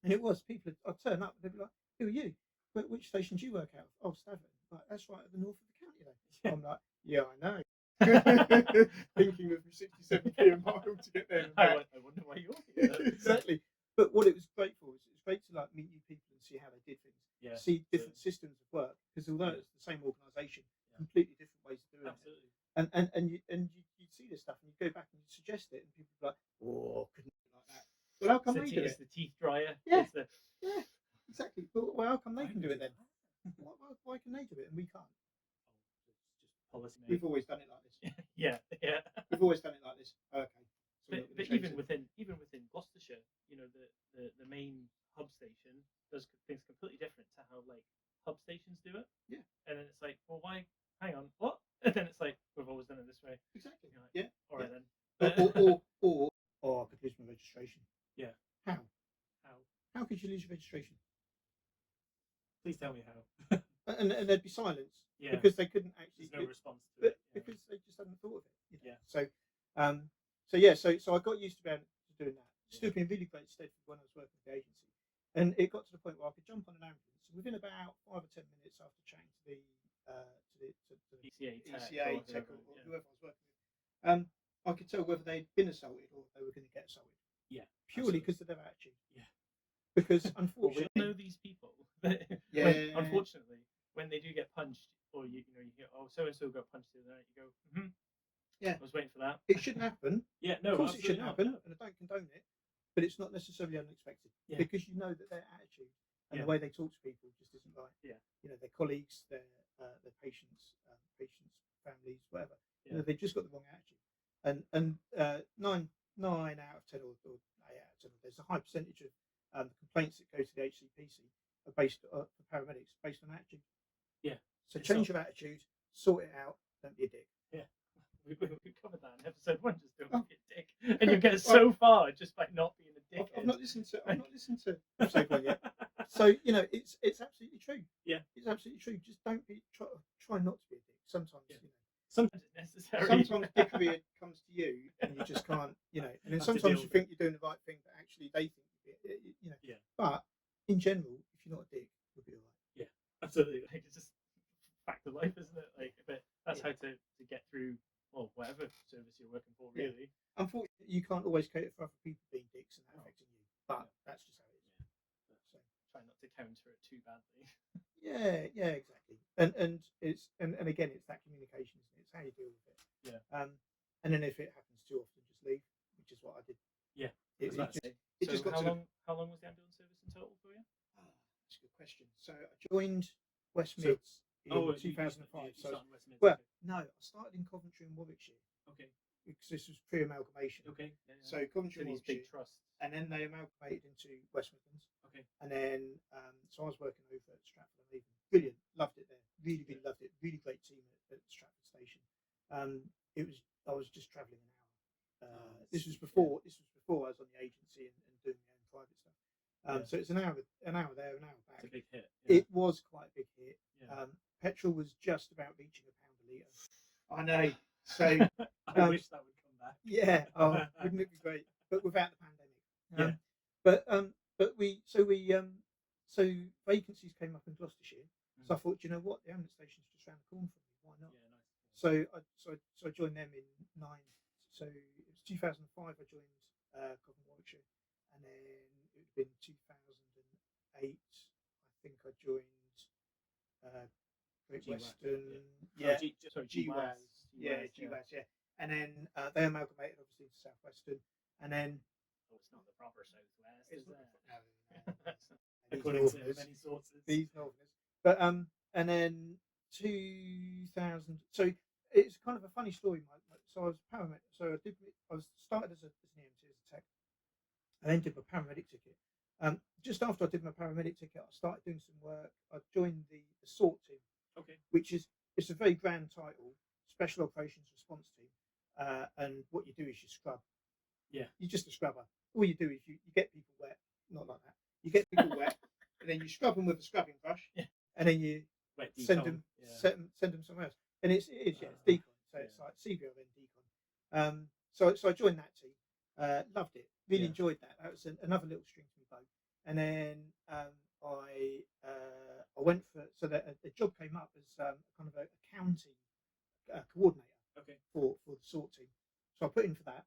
And it was people. I'd turn up and they'd be like, "Who are you? Which station do you work out of?" "Oh, Stavern." Like, "That's right at the north of the county." Though. I'm like, "Yeah, I know." Thinking of 67p a mile to get there. I wonder why you're here. Exactly. But what it was great for was it was great to like meet new people and see how they did things. Yeah. See different systems of work, because although it's the same organisation, completely different ways of doing Absolutely. it. And you'd see this stuff and you'd go back and you'd suggest it and people would be like, "Oh, couldn't do it like that." Well, how come they do it? It's the teeth dryer. Yeah. Yeah, exactly. But well, how come they can do it then? Why can they do it and we can't? Just policy. We've always done it like this. Yeah. We've always done it like this. Okay. But even within Gloucestershire, the main hub station does things completely different to how like hub stations do it. Yeah. And then it's like, well, why? Hang on, what? And then it's like, we've always done it this way. Exactly. Like, yeah. All right then. Or I could lose my registration. Yeah. How could you lose your registration? Please tell me how. and there'd be silence. Yeah. Because they couldn't actually. There's no response to it. Because they just hadn't thought of it. Yeah. So I got used to doing that. Stood me in really great stead when I was working with the agency, and it got to the point where I could jump on an ambulance within about 5 or 10 minutes after chatting to the ECA tech or whoever I was working with. I could tell whether they'd been assaulted or they were going to get assaulted. Yeah. Purely because of their attitude. Yeah. Because unfortunately, we know these people. Unfortunately, when they do get punched, or you hear, oh, so and so got punched the other night, you go, yeah, I was waiting for that. It shouldn't happen. Yeah, no, of course it shouldn't happen, No. and I don't condone it. But it's not necessarily unexpected because you know that their attitude and the way they talk to people just isn't right. Yeah. Their colleagues, their patients, families, whatever. They've just got the wrong attitude. And 9 out of 10 or 8 out of 10, there's a high percentage of complaints that go to the HCPC are based for paramedics based on attitude. Yeah. So change your attitude, sort it out, don't be a dick. Yeah. We covered that in episode 1. Just don't be a dick, and you get so far just by not being a dick. I've not listened to episode 1 yet. So it's absolutely true. Yeah, it's absolutely true. Just don't be try not to be a dick. Sometimes sometimes it's necessary. Sometimes dickery comes to you, and you just can't. And then sometimes you think you're doing the right thing, but actually they think Yeah. But in general, if you're not a dick, you'll be alright. Yeah, absolutely. Like, it's just fact of life, isn't it? Like, but that's how to get through. Well, whatever service you're working for, really. Unfortunately, you can't always cater for other people being dicks and that affecting you, but that's just how it is. So try not to counter it too badly. Yeah, exactly. And it's and again, it's that communication, isn't it? It's how you deal with it. Yeah. And then if it happens too often, just leave, which is what I did. Yeah. How long was the ambulance service in total for you? Oh, that's a good question. So I joined West Mids in 2005. No, I started in Coventry and Warwickshire. Okay. Because this was pre-amalgamation. Okay. Yeah. So Coventry and these Warwickshire, big trusts. and then they amalgamated into West Midlands. Okay. And then so I was working over at Stratford on Avon. Brilliant, loved it there. Really loved it. Really great team at Stratford Station. I was just travelling an hour. This was before I was on the agency and doing my own private stuff. So it's an hour there, an hour back. It's a big hit. Yeah. It was quite a big hit. Yeah. Petrol was just about reaching £1 a litre. I know. So I wish that would come back. Yeah. Wouldn't it be great? But without the pandemic. Yeah. But so vacancies came up in Gloucestershire. So I thought, you know what, the ambulance station's just around the corner from me. Why not? Yeah, nice. So I joined them in So it was 2005. I joined Cobham, Warwickshire, and then it would have been 2008. I think I joined Great Western. Yeah. GWAS. Yeah, GWAS. Yeah, and then they amalgamated obviously to Southwestern, and then it's not the proper Southwest, it's is it? These According to Northerners. many sources. These Northerners. But and then 2000. So it's kind of a funny story. So I was a paramedic. So I started as an EMT, as a tech. I then did my paramedic ticket. Just after I did my paramedic ticket, I started doing some work. I joined the SORT team. Okay. Which is, it's a very grand title, Special Operations Response Team. And what you do is you scrub. Yeah. You're just a scrubber. All you do is you get people wet. Not like that. You get people wet, and then you scrub them with a scrubbing brush. Yeah. And then you send them somewhere else. And it's decon. So it's like CBRN decon. So I joined that team. Loved it. Really enjoyed that. That was another little string to my bow. And then I went for, so that a job came up as kind of a county coordinator for the SORT team. So I put in for that.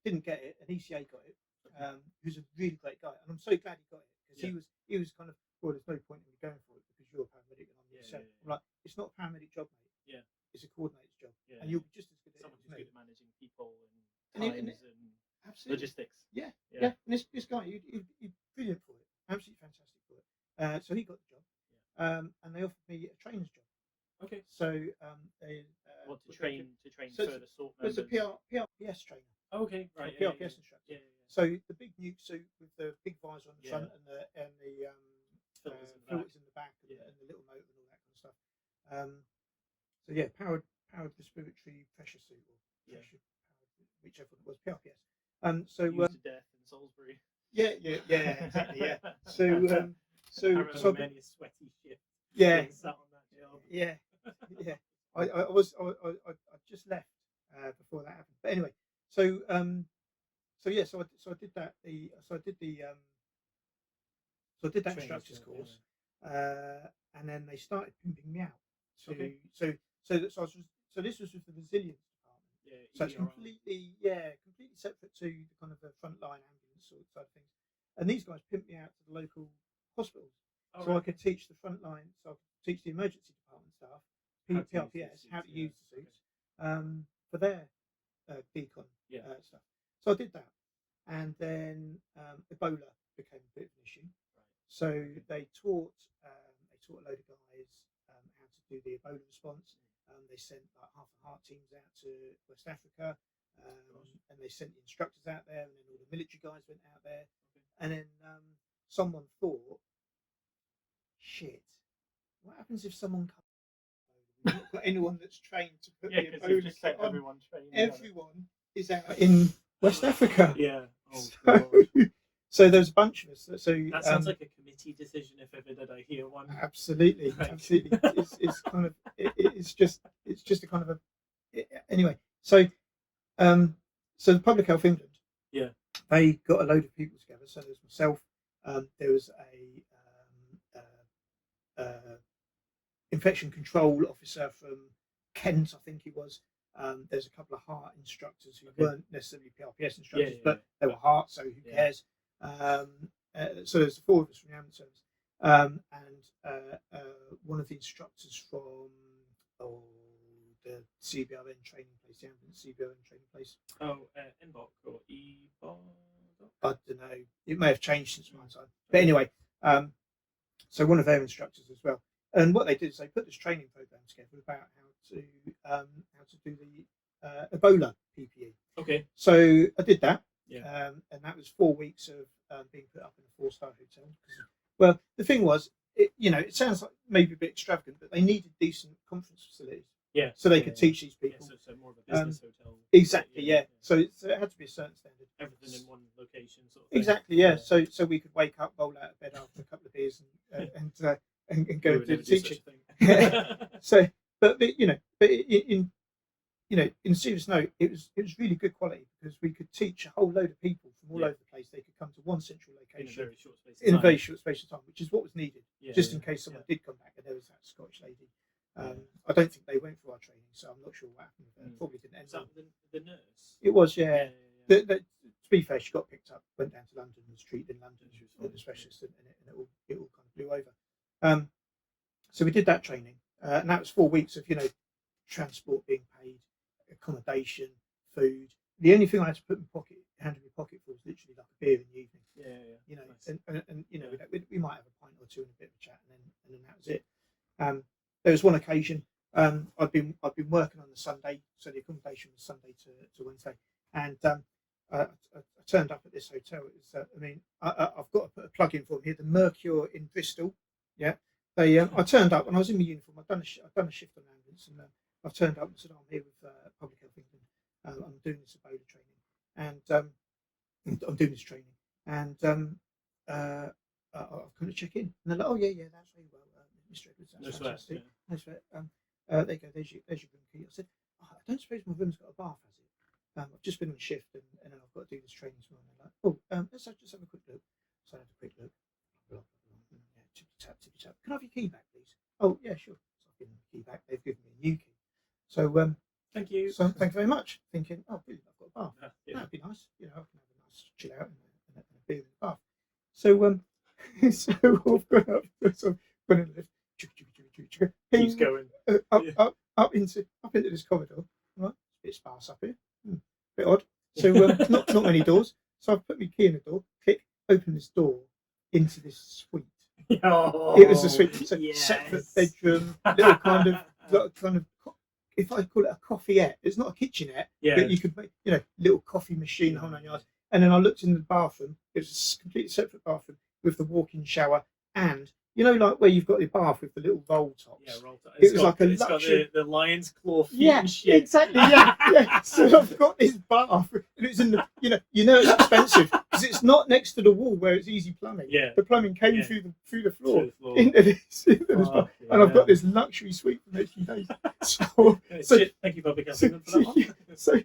Didn't get it. An ECA got it. Who's a really great guy, and I'm so glad he got it because he was kind of, well, there's no point in me going for it because you're a paramedic and I'm the ECA. I'm like, it's not a paramedic job, mate. Yeah, it's a coordinator's job, and you'll be just as good at someone it who's as me. good at managing people and absolutely. Logistics. Yeah. And this guy, he's brilliant for it, absolutely fantastic for it. So he got the job, and they offered me a trainer's job. Okay. So what to train so further SORT members? It's a PRPS trainer. Oh, okay, right. PRPS instructor. Yeah. So the big nuke suit with the big visor on the front and the filters in the back and the little motor and all that kind of stuff. So yeah, powered respiratory pressure suit or pressure powered, whichever it was, PRPS. So used to death in Salisbury. Yeah, exactly. Yeah. So many a sweaty shit. Yeah. Sat on that job. Yeah. I just left before that happened. But anyway, so I did that. I did that instructor's course, and then they started pimping me out. So this was with the resilience department. Yeah. So it's completely separate to the kind of the frontline ambulance sort of side of things. And these guys pimped me out to the local hospitals, I could teach the frontline. So I could teach the emergency department staff, PRPS, how to use the suits for their decon stuff. So I did that, and then Ebola became a bit of an issue. Right. So they taught a load of guys how to do the Ebola response. They sent like half the heart teams out to West Africa, and they sent the instructors out there, and then all the military guys went out there. And then someone thought, shit, what happens if someone comes? We've not got anyone that's trained to put the Ebola just kit on. Everyone is out in West Africa. Yeah. So there's a bunch of us. So that sounds like a committee decision, if ever did I hear one. Absolutely, absolutely. It's kind of it's just a kind of a anyway. So the Public Health England, they got a load of people together. So there's myself. There was a infection control officer from Kent, I think he was. There's a couple of heart instructors who weren't necessarily PRPS instructors, but they were heart, so who cares? So there's 4 of us from the ambulance service, and one of the instructors from the CBRN training place, the ambulance CBRN training place. NBOC or EBOC? I don't know. It may have changed since my time, but anyway, so one of their instructors as well. And what they did is they put this training program together about how to do the Ebola PPE. Okay. So I did that. Yeah. And that was 4 weeks of being put up in a 4-star hotel. Well, the thing was, it sounds like maybe a bit extravagant, but they needed decent conference facilities. Yeah. So they could teach these people. Yeah, so more of a business hotel. Exactly. Yeah. So it had to be a certain standard. Everything in one location, sort of thing. Exactly. Yeah. So we could wake up, roll out of bed after a couple of beers, and go and do the teaching. So, but in in a serious note, it was really good quality because we could teach a whole load of people from all over the place. They could come to one central location in a very short space of time, which is what was needed, Yeah, just in case someone did come back and there was that Scottish lady. I don't think they went for our training, so I'm not sure what happened. Probably didn't end Was that up. the nurse? It was, yeah. To be fair, she got picked up, went down to London, was treated in London. She was fine, the specialist, and it all kind of blew over. So we did that training, and that was 4 weeks of transport being paid, accommodation, food. The only thing I had to put in my hand in my pocket for was literally like a beer in the evening. Nice. And we might have a pint or two and a bit of a chat, and then that was it. There was one occasion I'd been working on the Sunday, so the accommodation was Sunday to Wednesday, and I turned up at this hotel. It was, I've got to put a plug in for them here, the Mercure in Bristol. Yeah, I turned up and I was in my uniform. I've done a shift on ambulance, and I've turned up and said, I'm here with Public Health England. I'm doing this Ebola training, and I'm doing this training, and I've come to check in. And they're like, oh yeah, that's very well, Mr. Edwards, that's fantastic. No sweat. There you go. There's your room key. I said, I don't suppose my room's got a bath, has it? I've just been on shift, and then I've got to do this training tomorrow. And they're like, let's just have a quick look. So I had a quick look. Tippy tap. Can I have your key back, please? Oh yeah, sure. So I've given them the key back. They've given me a new key. So thank you. So thank you very much. Thinking, oh, brilliant, I've got a bath. That'd be nice. I can have a nice chill out and a beer in the bath. So so I've gone up. So I've gone in the lift. Keeps going up into this corridor. Right, it's a bit sparse up here. Bit odd. So not many doors. So I've put my key in the door. Click. Open this door into this suite. Oh, it was a suite. So yes. Separate bedroom. Little kind of. If I call it a coffeeette, it's not a kitchenette, but you could make, little coffee machine, whole 9 yards. And then I looked in the bathroom. It was a completely separate bathroom with the walk-in shower, and like where you've got the bath with the little roll tops. Yeah, roll tops. It was like a luxury. Got the lion's claw feet. Yeah, and shit. Exactly. Yeah. So I've got this bath, and it's in the, it's expensive because it's not next to the wall where it's easy plumbing. Yeah. The plumbing came through the floor into this bath, and I've got this luxury suite for the next few days. So thank you, Public Health England, for that one. So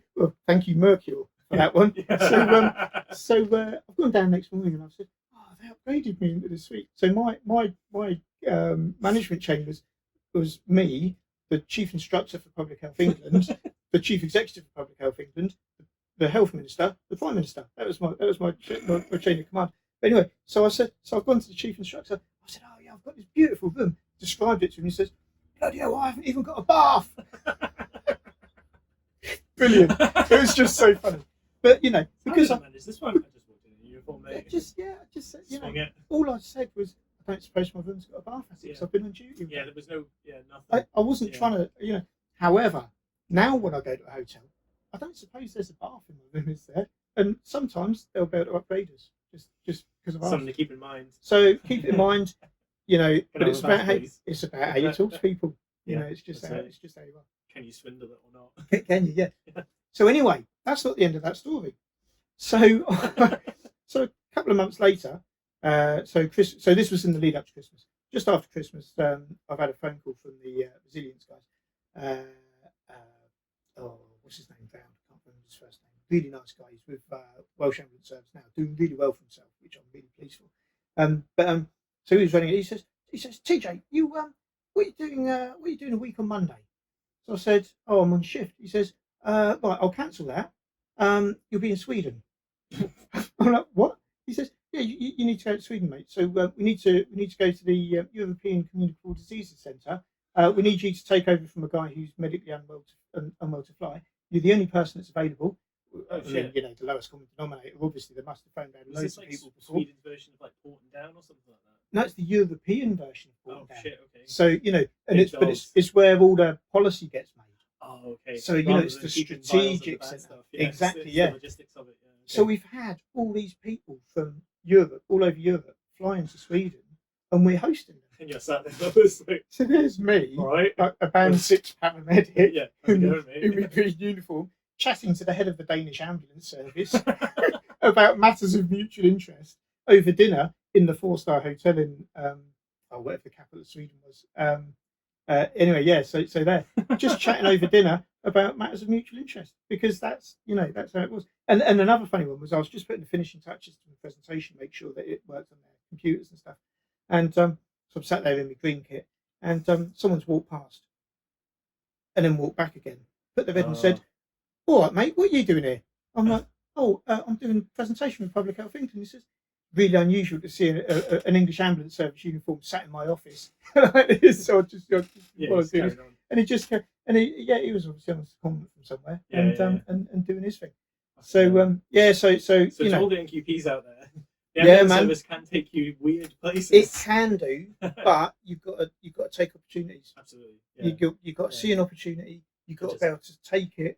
thank you, Mercure, for that one. So I've gone down next morning and I've said, they upgraded me into the suite. So my management chain was me, the chief instructor for Public Health England, the chief executive for Public Health England, the health minister, the prime minister. That was my chain of command. But anyway, so I've gone to the chief instructor. I said, oh yeah, I've got this beautiful room. Described it to him. He says, bloody hell, I haven't even got a bath. Brilliant. It was just so funny. But because is this one? I just walked in uniform, mate. I just said, all I said was, I don't suppose my room's got a bath, has it? Because I've been on duty. Yeah, there was nothing. I wasn't trying to, However, now when I go to a hotel, I don't suppose there's a bath in my room, is there? And sometimes they'll be able to upgrade us just because of something to keep in mind. So keep it in mind, but it's about how you talk to people. It's just how you are. Can you swindle it or not? Can you? Yeah. So anyway, that's not the end of that story. So a couple of months later, so this was in the lead up to Christmas. Just after Christmas, I've had a phone call from the resilience guys. What's his name? Found. I can't remember his first name. Really nice guy. He's with Welsh Ambulance Service now, doing really well for himself, which I'm really pleased for. So he was running it. He says, TJ, what are you doing a week on Monday? So I said, oh, I'm on shift. He says, right, I'll cancel that. You'll be in Sweden. I'm like, what? He says, yeah, you need to go to Sweden, mate. So we need to go to the European Communicable Diseases Centre. We need you to take over from a guy who's medically unwell to fly. You're the only person that's available. The lowest common denominator. Obviously, they must have found out loads of people before. Sweden's version of like Porting Down or something like that. No, it's the European version of Porting Down. Shit, okay. So it's where all the policy gets made. Oh, okay. So it's the strategic centre. Exactly, yeah. The logistics of it. Yeah. Okay. So we've had all these people from Europe, all over Europe, flying to Sweden, and we're hosting them. And you're sat there, obviously. So there's me, right, a band 6 paramedic, in my green uniform, chatting to the head of the Danish ambulance service about matters of mutual interest over dinner in the 4-star hotel in whatever the capital of Sweden was. Anyway, yeah. So there, just chatting over dinner about matters of mutual interest, because that's how it was. And another funny one was, I was just putting the finishing touches to the presentation, make sure that it worked on their computers and stuff. And so I'm sat there in my green kit, and someone's walked past and then walked back again, put their head and said, "All right, mate, what are you doing here?" I'm like, I'm doing a presentation with Public Health England. He says, really unusual to see an English ambulance service uniform sat in my office. Like this. So I just what I was doing. And he just kept, and he was obviously on a comment from somewhere, and doing his thing. So so you know, all the NQPs out there. The ambulance service can take you weird places. It can do, but you've got to take opportunities. Absolutely. You've got to see an opportunity. You've got to be able to take it.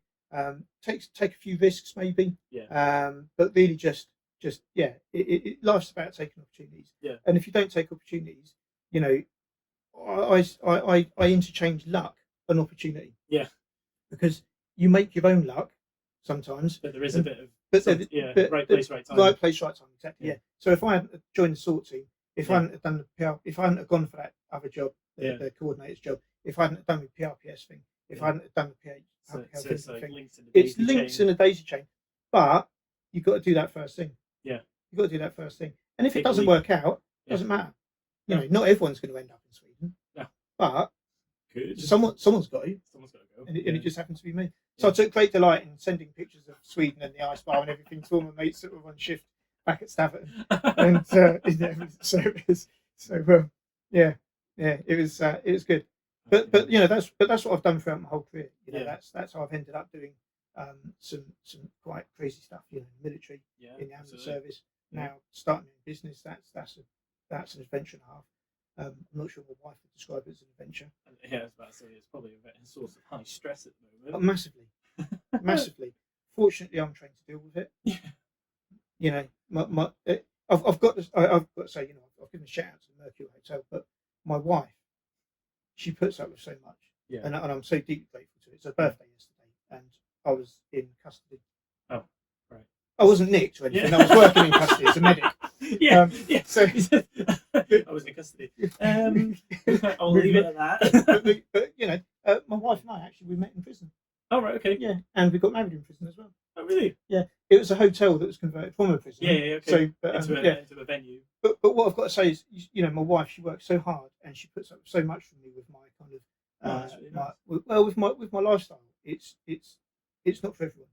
Take a few risks maybe. But really just life's about taking opportunities. And if you don't take opportunities, you know, I interchange luck and opportunity. Because you make your own luck sometimes. But there is a bit of right place, right time. Right place, right time, exactly. So if I hadn't joined the SORT team, if I hadn't done the PR, if I hadn't gone for that other job, the coordinator's job, if I hadn't done the PRPS thing, if I hadn't done the PH, it's like thing, links in a daisy chain. But you've got to do that first thing. You've got to do that first thing. And if it doesn't work out, it doesn't matter. You know, not everyone's going to end up in Sweden. No. But good. Someone's got to. Someone's got to go. And it just happens to be me. So I took great delight in sending pictures of Sweden and the ice bar and everything to all my mates that were on shift back at Staverton and in the evidence service. So it was good. But you know, that's what I've done throughout my whole career. You know, that's how I've ended up doing some quite crazy stuff. You know, military, in the ambulance service. Now starting in business, that's an adventure and a half. I'm not sure my wife would describe it as an adventure. I was about to say it's probably a source of high stress at the moment. Massively. Fortunately, I'm trained to deal with it. You know, I've got to say, you know, I've given a shout out to the Mercure Hotel, but my wife, she puts up with so much, and I'm so deeply grateful to it. It's her birthday yesterday, and I was in custody. Oh, right. I wasn't nicked or anything. I was working in custody as a medic. So I was in custody. I'll leave it at that. but you know, my wife and I we met in prison. Oh right, okay. Yeah, and we got married in prison as well. Oh really? Yeah, it was a hotel that was converted from a prison. Okay. So, into a venue. But what I've got to say is, you know, my wife, she works so hard and she puts up so much for me with my kind of nice. with my lifestyle. It's not for everyone.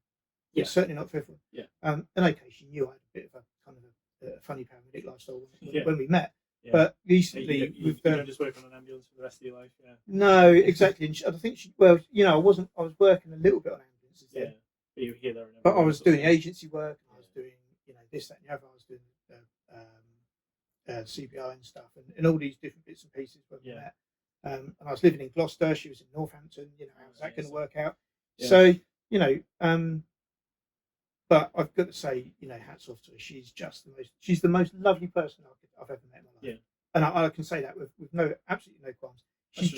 It's certainly not for everyone. And okay, she knew I had a bit of a kind of a funny paramedic lifestyle when we met. But recently, you don't just work on an ambulance for the rest of your life. No, exactly. And I think you know, I was working a little bit on ambulances then. But you were here there. But I was doing agency work. And I was doing, you know, this, that, and the other. I was doing CPI and stuff, and all these different bits and pieces when we met. And I was living in Gloucester. She was in Northampton. You know, how's that going to work out? So you know, but I've got to say, you know, hats off to her. She's the most lovely person I've ever met in my life. And I can say that with absolutely no qualms. She's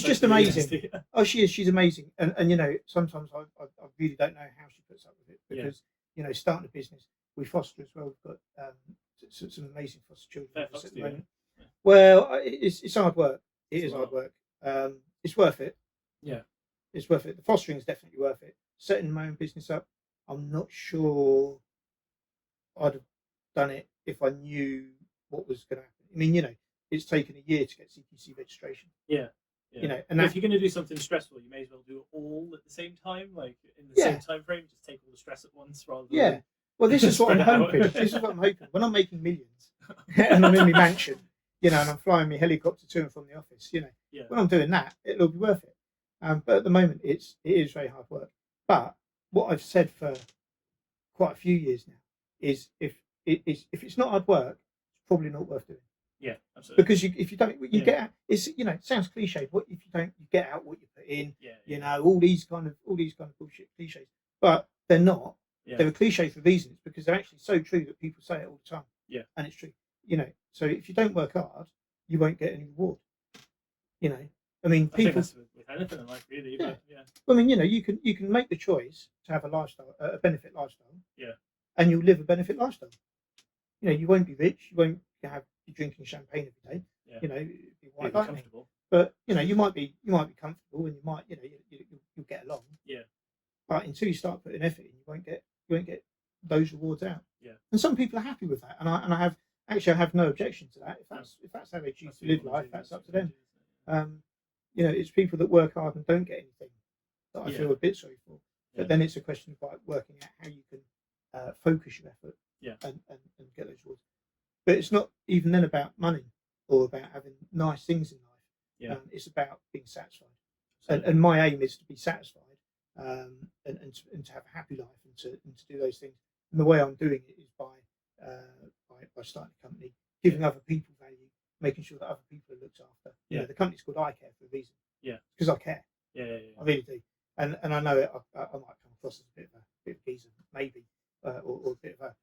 just amazing. Oh, she is. She's amazing. And you know, sometimes I really don't know how she puts up with it, because you know, starting a business, we foster as well. We've got some amazing foster children at the moment. Well, it's hard work. It is hard work. It's worth it. It's worth it. The fostering is definitely worth it. Setting my own business up, I'm not sure I'd have done it if I knew what was going to happen. I mean, you know, it's taken a year to get CQC registration. You know, and if you're going to do something stressful, you may as well do it all at the same time, like in the same time frame. Just take all the stress at once, rather than Well, this is what I'm hoping. This is what I'm hoping. When I'm making millions and I'm in my mansion, you know, and I'm flying my helicopter to and from the office, you know, when I'm doing that, it'll be worth it. But at the moment, it is very hard work. But what I've said for quite a few years now is, if it's not hard work, it's probably not worth doing. Yeah, absolutely. Because if you don't, you get out. It's, you know, it sounds cliched. What if you don't? You get out what you put in. You know, all these kind of bullshit cliches, but they're not. They're a cliche for reasons, because they're actually so true that people say it all the time. And it's true. You know, so if you don't work hard, you won't get any reward. You know, I mean, people. I think that's with anything in life, really. But, I mean, you know, you can make the choice to have a lifestyle, a benefit lifestyle. And you'll live a benefit lifestyle. You know, you won't be rich. You won't be drinking champagne every day. You know, be comfortable. But you know, you might be comfortable, and you might, you know, you'll get a but until you start putting effort in, you won't get those rewards out. Yeah. And some people are happy with that, and I have no objection to that. If that's how they choose That's to what you live wanna life, do, that's up to what you them. do, isn't it? It's people that work hard and don't get anything that I feel a bit sorry for. But Yeah. then it's a question of like working out how you can focus your effort Yeah. and get those rewards. But it's not even then about money or about having nice things in life. Yeah. It's about being satisfied. Absolutely. And my aim is to be satisfied and to have a happy life and to do those things. And the way I'm doing it is by starting a company, giving other people value, making sure that other people are looked after. Yeah. The company's called I Care for a reason. Yeah. Because I care. Yeah. I really do. And I know it, I might come across as a bit of a geezer, maybe, or a bit of a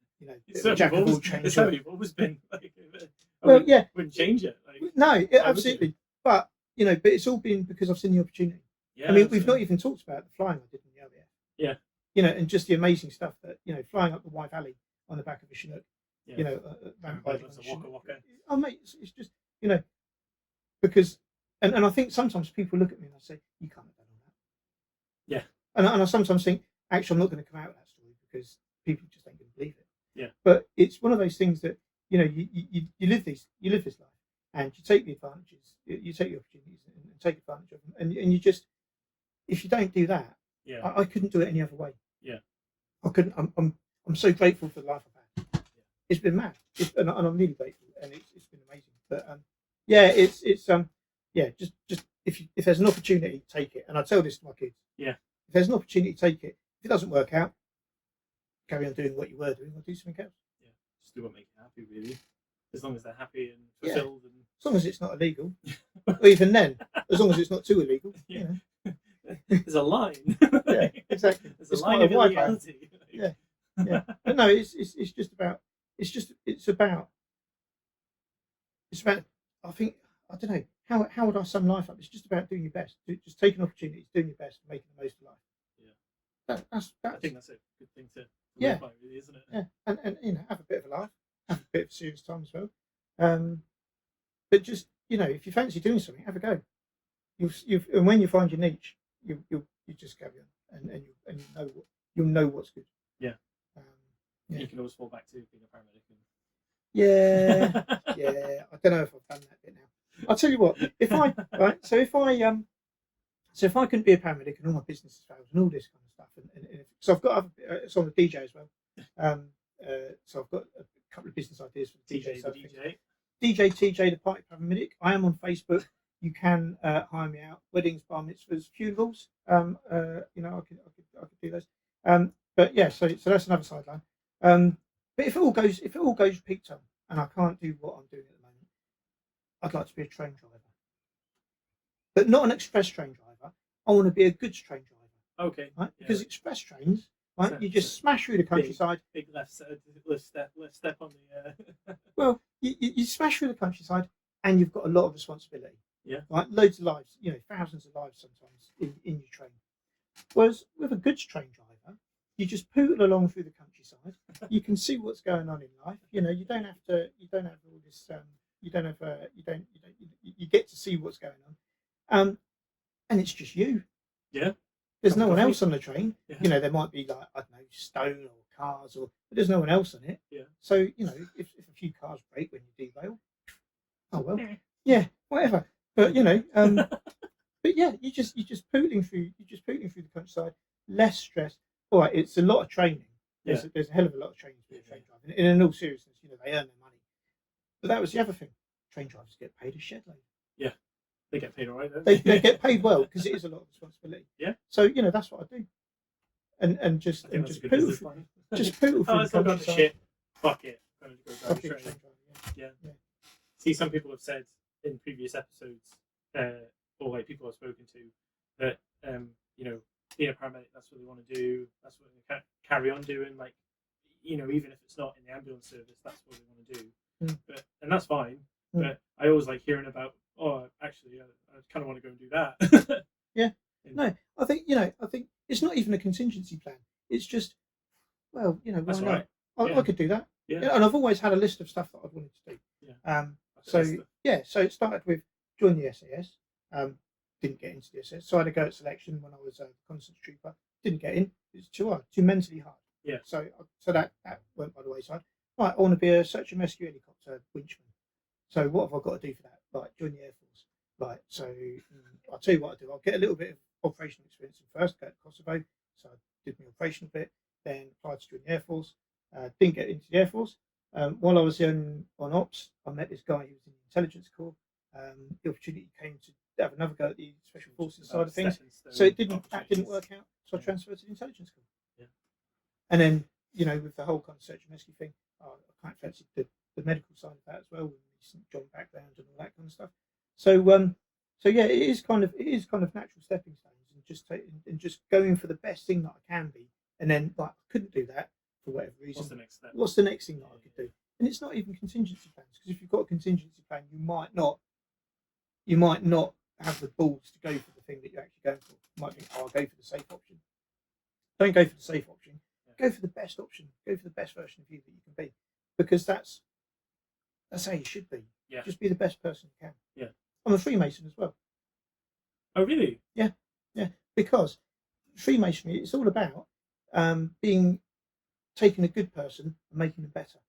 It's jack of all it's how trades. you've always been. Like, Well, yeah. Wouldn't change it. Like, No, would you? absolutely. But but it's all been because I've seen the opportunity. yeah, I mean, we've absolutely. not even talked about the flying I did in the RAF. Yeah. And just the amazing stuff that flying up the Wye Valley on the back of a Chinook. Yeah. Rampaging That's on a a waka Chinook. waka. Oh mate, it's just because and I think sometimes people look at me and I say, you can't have done all that. Yeah. And I sometimes think, actually, I'm not going to come out with that story because people just ain't going to believe it. Yeah. But it's one of those things that you live this life and you take the advantages, you take the opportunities and take advantage of them, and you just if you don't do that, Yeah. I couldn't do it any other way. Yeah. I couldn't. I'm so grateful for the life I've had. Yeah. It's been mad, and I'm really grateful, and it's been amazing. But it's just if there's an opportunity, take it. And I tell this to my kids. Yeah. If there's an opportunity, take it. If it doesn't work out, carry on doing what you were doing, or do something else. Yeah. Just do what makes you happy, really. As long as they're happy and Yeah. fulfilled. And As long as it's not illegal, or even then, as long as it's not too illegal. Yeah. There's a line. Yeah, exactly. There's It's a line quite of a wide line. illegality. Yeah. Yeah, but no, it's just about I think I don't know how would I sum life up? It's just about doing your best, just taking opportunities, doing your best, making the most of life. Yeah. That's I think that's a good thing to Yeah. live by, really, isn't it? yeah, and have a bit of a laugh, have a bit of serious time as well. But just if you fancy doing something, have a go. And when you find your niche, you just carry on, and you'll know what's good. Yeah. Yeah. You can always fall back to being a paramedic. Yeah, yeah. I don't know if I've done that bit now. I'll tell you what. If I couldn't be a paramedic and all my business has failed and all this kind of stuff, and so I've got other, so I'm a DJ as well. So I've got a couple of business ideas for the DJ. DJ, side the of things. DJ. DJ TJ, the party paramedic. I am on Facebook. You can hire me out. Weddings, bar mitzvahs, funerals. I could do those. But yeah, so that's another sideline. But if it all goes peak time and I can't do what I'm doing at the moment, I'd like to be a train driver, but not an express train driver. I want to be a goods train driver, Okay. right? Yeah. Because express trains, right? So- You just smash through the countryside. Big left step on the. Well, you smash through the countryside, and you've got a lot of responsibility. Yeah. Right, loads of lives. Thousands of lives sometimes in your train. Whereas with a goods train driver, you just pootle along through the countryside. You can see what's going on in life. You don't have to. You don't have all this. You don't have. You get to see what's going on. And it's just you. Yeah. There's Cup no of one coffee. else on the train. Yeah. There might be like, I don't know, stone or cars, but there's no one else on it. Yeah. So if a few cars break when you derail, oh well, yeah, whatever. But but yeah, you just pootling through the countryside, less stress. All right, it's a lot of training. There's a hell of a lot of training to be a train driver. And in all seriousness, they earn their money. But that was the other thing. Train drivers get paid a shed load. Yeah. They get paid all right, don't They get paid well because it is a lot of responsibility. Yeah. So that's what I do. And just I think that's a good pootle business through, plan. just pootle through Let's the not go on the countryside. ship. Fuck it. I'm going to go drive Fuck a it, train. train driver, Yeah. Yeah. See, some people have said in previous episodes, or like people I've spoken to, that being a paramedic, that's what they want to do. That's what they carry on doing. Like, even if it's not in the ambulance service, that's what they want to do. And that's fine. But I always like hearing about. Oh, actually, I kind of want to go and do that. Yeah. No, I think it's not even a contingency plan. It's just, well, why That's not? right. I could do that. Yeah. And I've always had a list of stuff that I've wanted to do. Yeah. So it started with join the SAS. Didn't get into the SAS, so I had a go at selection when I was a constant trooper. didn't get in. It's too hard, too mentally hard. Yeah. So that went by the wayside. Right, I want to be a search and rescue helicopter winchman. So what have I got to do for that? Like join the Air Force. Right. So I'll tell you what I do. I'll get a little bit of operational experience first. Go to Kosovo. So I did my operational bit. Then applied to join the Air Force. Didn't get into the Air Force. While I was on ops, I met this guy who was in the intelligence corps. The opportunity came to have another go at the special forces side of things. So that didn't work out. So I transferred to the intelligence corps. Yeah. And then with the whole kind of search and rescue thing, I quite fancied the medical side of that as well, with St. John background and all that kind of stuff. So yeah, it is kind of natural stepping stones, and just going for the best thing that I can be, and then like I couldn't do that for whatever reason. What's the next step? What's the next thing that I could do? And it's not even contingency plans, because if you've got a contingency plan, you might not have the balls to go for the thing that you're actually going for. You might think, I'll go for the safe option. Don't go for the safe option. Go for the best option. Go for the best version of you that you can be, because that's how you should be. Yeah. Just be the best person you can. Yeah. I'm a Freemason as well. Oh, really? Yeah. Because Freemasonry, it's all about taking a good person and making them better.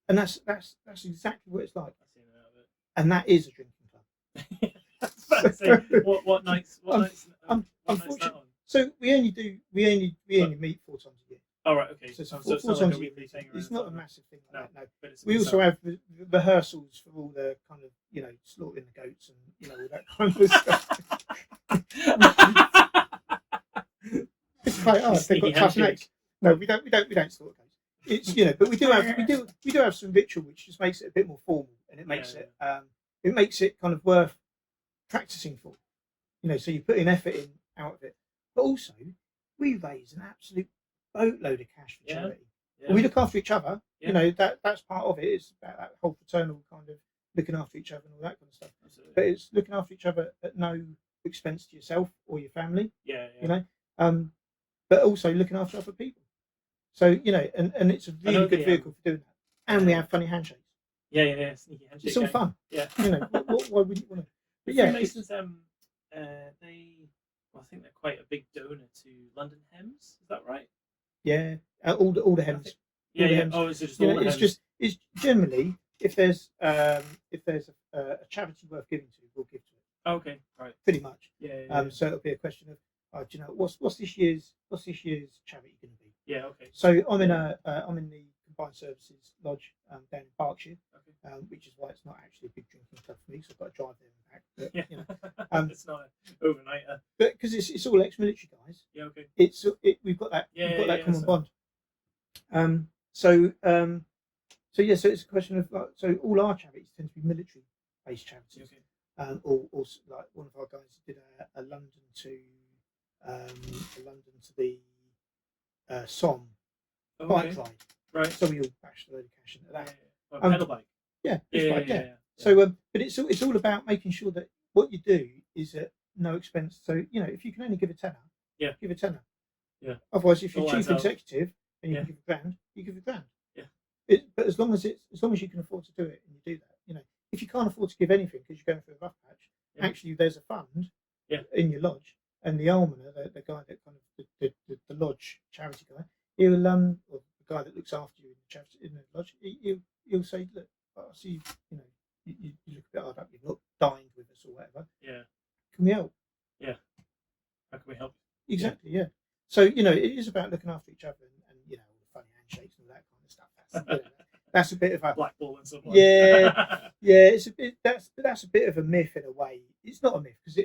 And that's exactly what it's like. I've seen it out of it. And that is a drinking club. I was about to say, what nights? Unfortunately, so we only meet 4 times a year. Oh, right, okay. So So four it's not times like a a year. weekly thing. It's not a massive thing like that. No. But it's We also have rehearsals for all the kind of slaughtering the goats and all that kind of stuff. It's quite hard. They've got tough necks. No, we don't slaughter goats. It's but we do have some ritual which just makes it a bit more formal, and it makes it kind of worth practicing for. So you put in effort out of it, but also we raise an absolute boatload of cash for charity. Yeah. We look after each other. Yeah. That's part of it. It's about that whole fraternal kind of looking after each other and all that kind of stuff. Absolutely. But it's looking after each other at no expense to yourself or your family. Yeah. But also looking after other people. So and it's a really good vehicle for doing that. And we have funny handshakes. Yeah. Sneaky handshake. It's all fun. Yeah. Why wouldn't you want to? But yeah, Freemasons, I think they're quite a big donor to London Hems. Is that right? Yeah, all the hems. Yeah. Oh, is it just all the hems? It's generally if there's a charity worth giving to, we'll give to it. Oh, okay, right. Pretty much. Yeah. So it'll be a question of, what's this year's charity going to be? Yeah. Okay. So I'm in the Combined Services Lodge down in Berkshire, which is why it's not actually a big drinking club for me. So I've got to drive there and back. But, it's not an overnighter. But because it's all ex-military guys. Yeah. Okay. We've got that common bond. So it's a question of so all our charities tend to be military-based charities. Okay. Or like one of our guys did a London to the Somme bike ride. Right. So we all bashed a load of cash into that. Yeah. Pedal bike. Yeah. Yeah. So but it's all about making sure that what you do is at no expense. So if you can only give a tenner, give a tenner. Yeah. Otherwise, if you're All chief adds up. executive and you can give £1,000, you give £1,000. Yeah. But as long as you can afford to do it, and you do that, if you can't afford to give anything because you're going through a rough patch, actually there's a fund in your lodge, and the almoner, the guy that kind of the lodge charity guy, he'll or the guy that looks after you in the lodge, he'll say, look, I see you look a bit hard up, you've not dined with us or whatever. Yeah. Can we help? Yeah. How can we help? Exactly. Yeah. So it is about looking after each other and all the funny handshakes and all that kind of stuff. That's a bit of a blackball and stuff. Yeah. It's a bit that's a bit of a myth in a way. It's not a myth because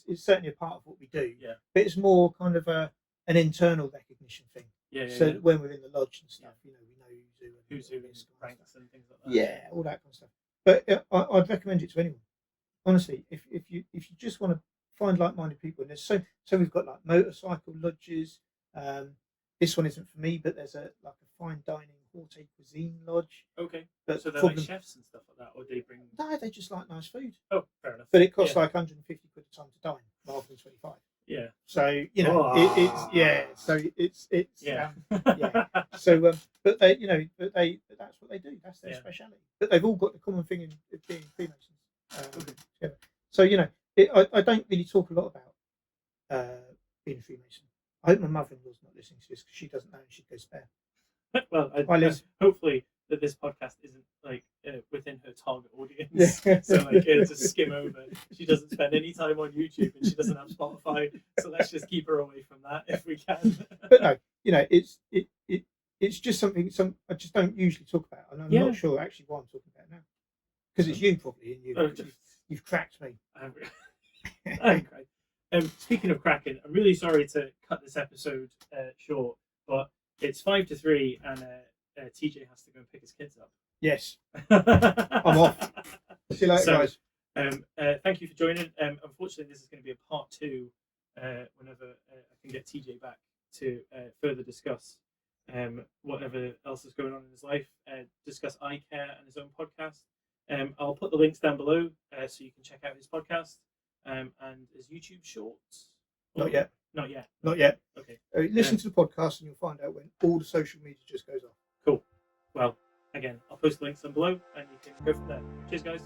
it's certainly a part of what we do. Yeah. But it's more kind of an internal recognition thing. Yeah. So that when we're in the lodge and stuff, we know who's who and ranks and things like that. Yeah, all that kind of stuff. But I'd recommend it to anyone. Honestly, if you just want to find like-minded people, and there's so we've got like motorcycle lodges. This one isn't for me, but there's a fine dining haute cuisine lodge. Okay. But so they're like chefs and stuff like that, or they bring? No, they just like nice food. Oh, fair enough. But it costs like 150 quid a time to dine, rather than 25. Yeah. So it's So but that's what they do. That's their speciality. But they've all got the common thing of being Freemasons. Together. So I don't really talk a lot about being a Freemason. I hope my mother-in-law's not listening to this because she doesn't know and she'd go spare. Well, Hi, Liz. hopefully that this podcast isn't like within her target audience. Yeah. So like it'll just skim over. She doesn't spend any time on YouTube and she doesn't have Spotify. So let's just keep her away from that if we can. But no, you know, it's just something I just don't usually talk about, and I'm not sure actually why I'm talking about it now. Because it's you probably, and you've cracked me. I'm cracked. Speaking of cracking, I'm really sorry to cut this episode short, but it's 5-3, and TJ has to go and pick his kids up. Yes, I'm off. See you later, guys. Thank you for joining. Unfortunately, this is going to be a part 2 whenever I can get TJ back to further discuss whatever else is going on in his life, discuss eye care and his own podcast. I'll put the links down below so you can check out his podcast and his YouTube shorts. Not yet. Not yet. Not yet. Okay. Listen to the podcast and you'll find out when all the social media just goes off. Cool. Well, again, I'll post the links down below and you can go from there. Cheers, guys.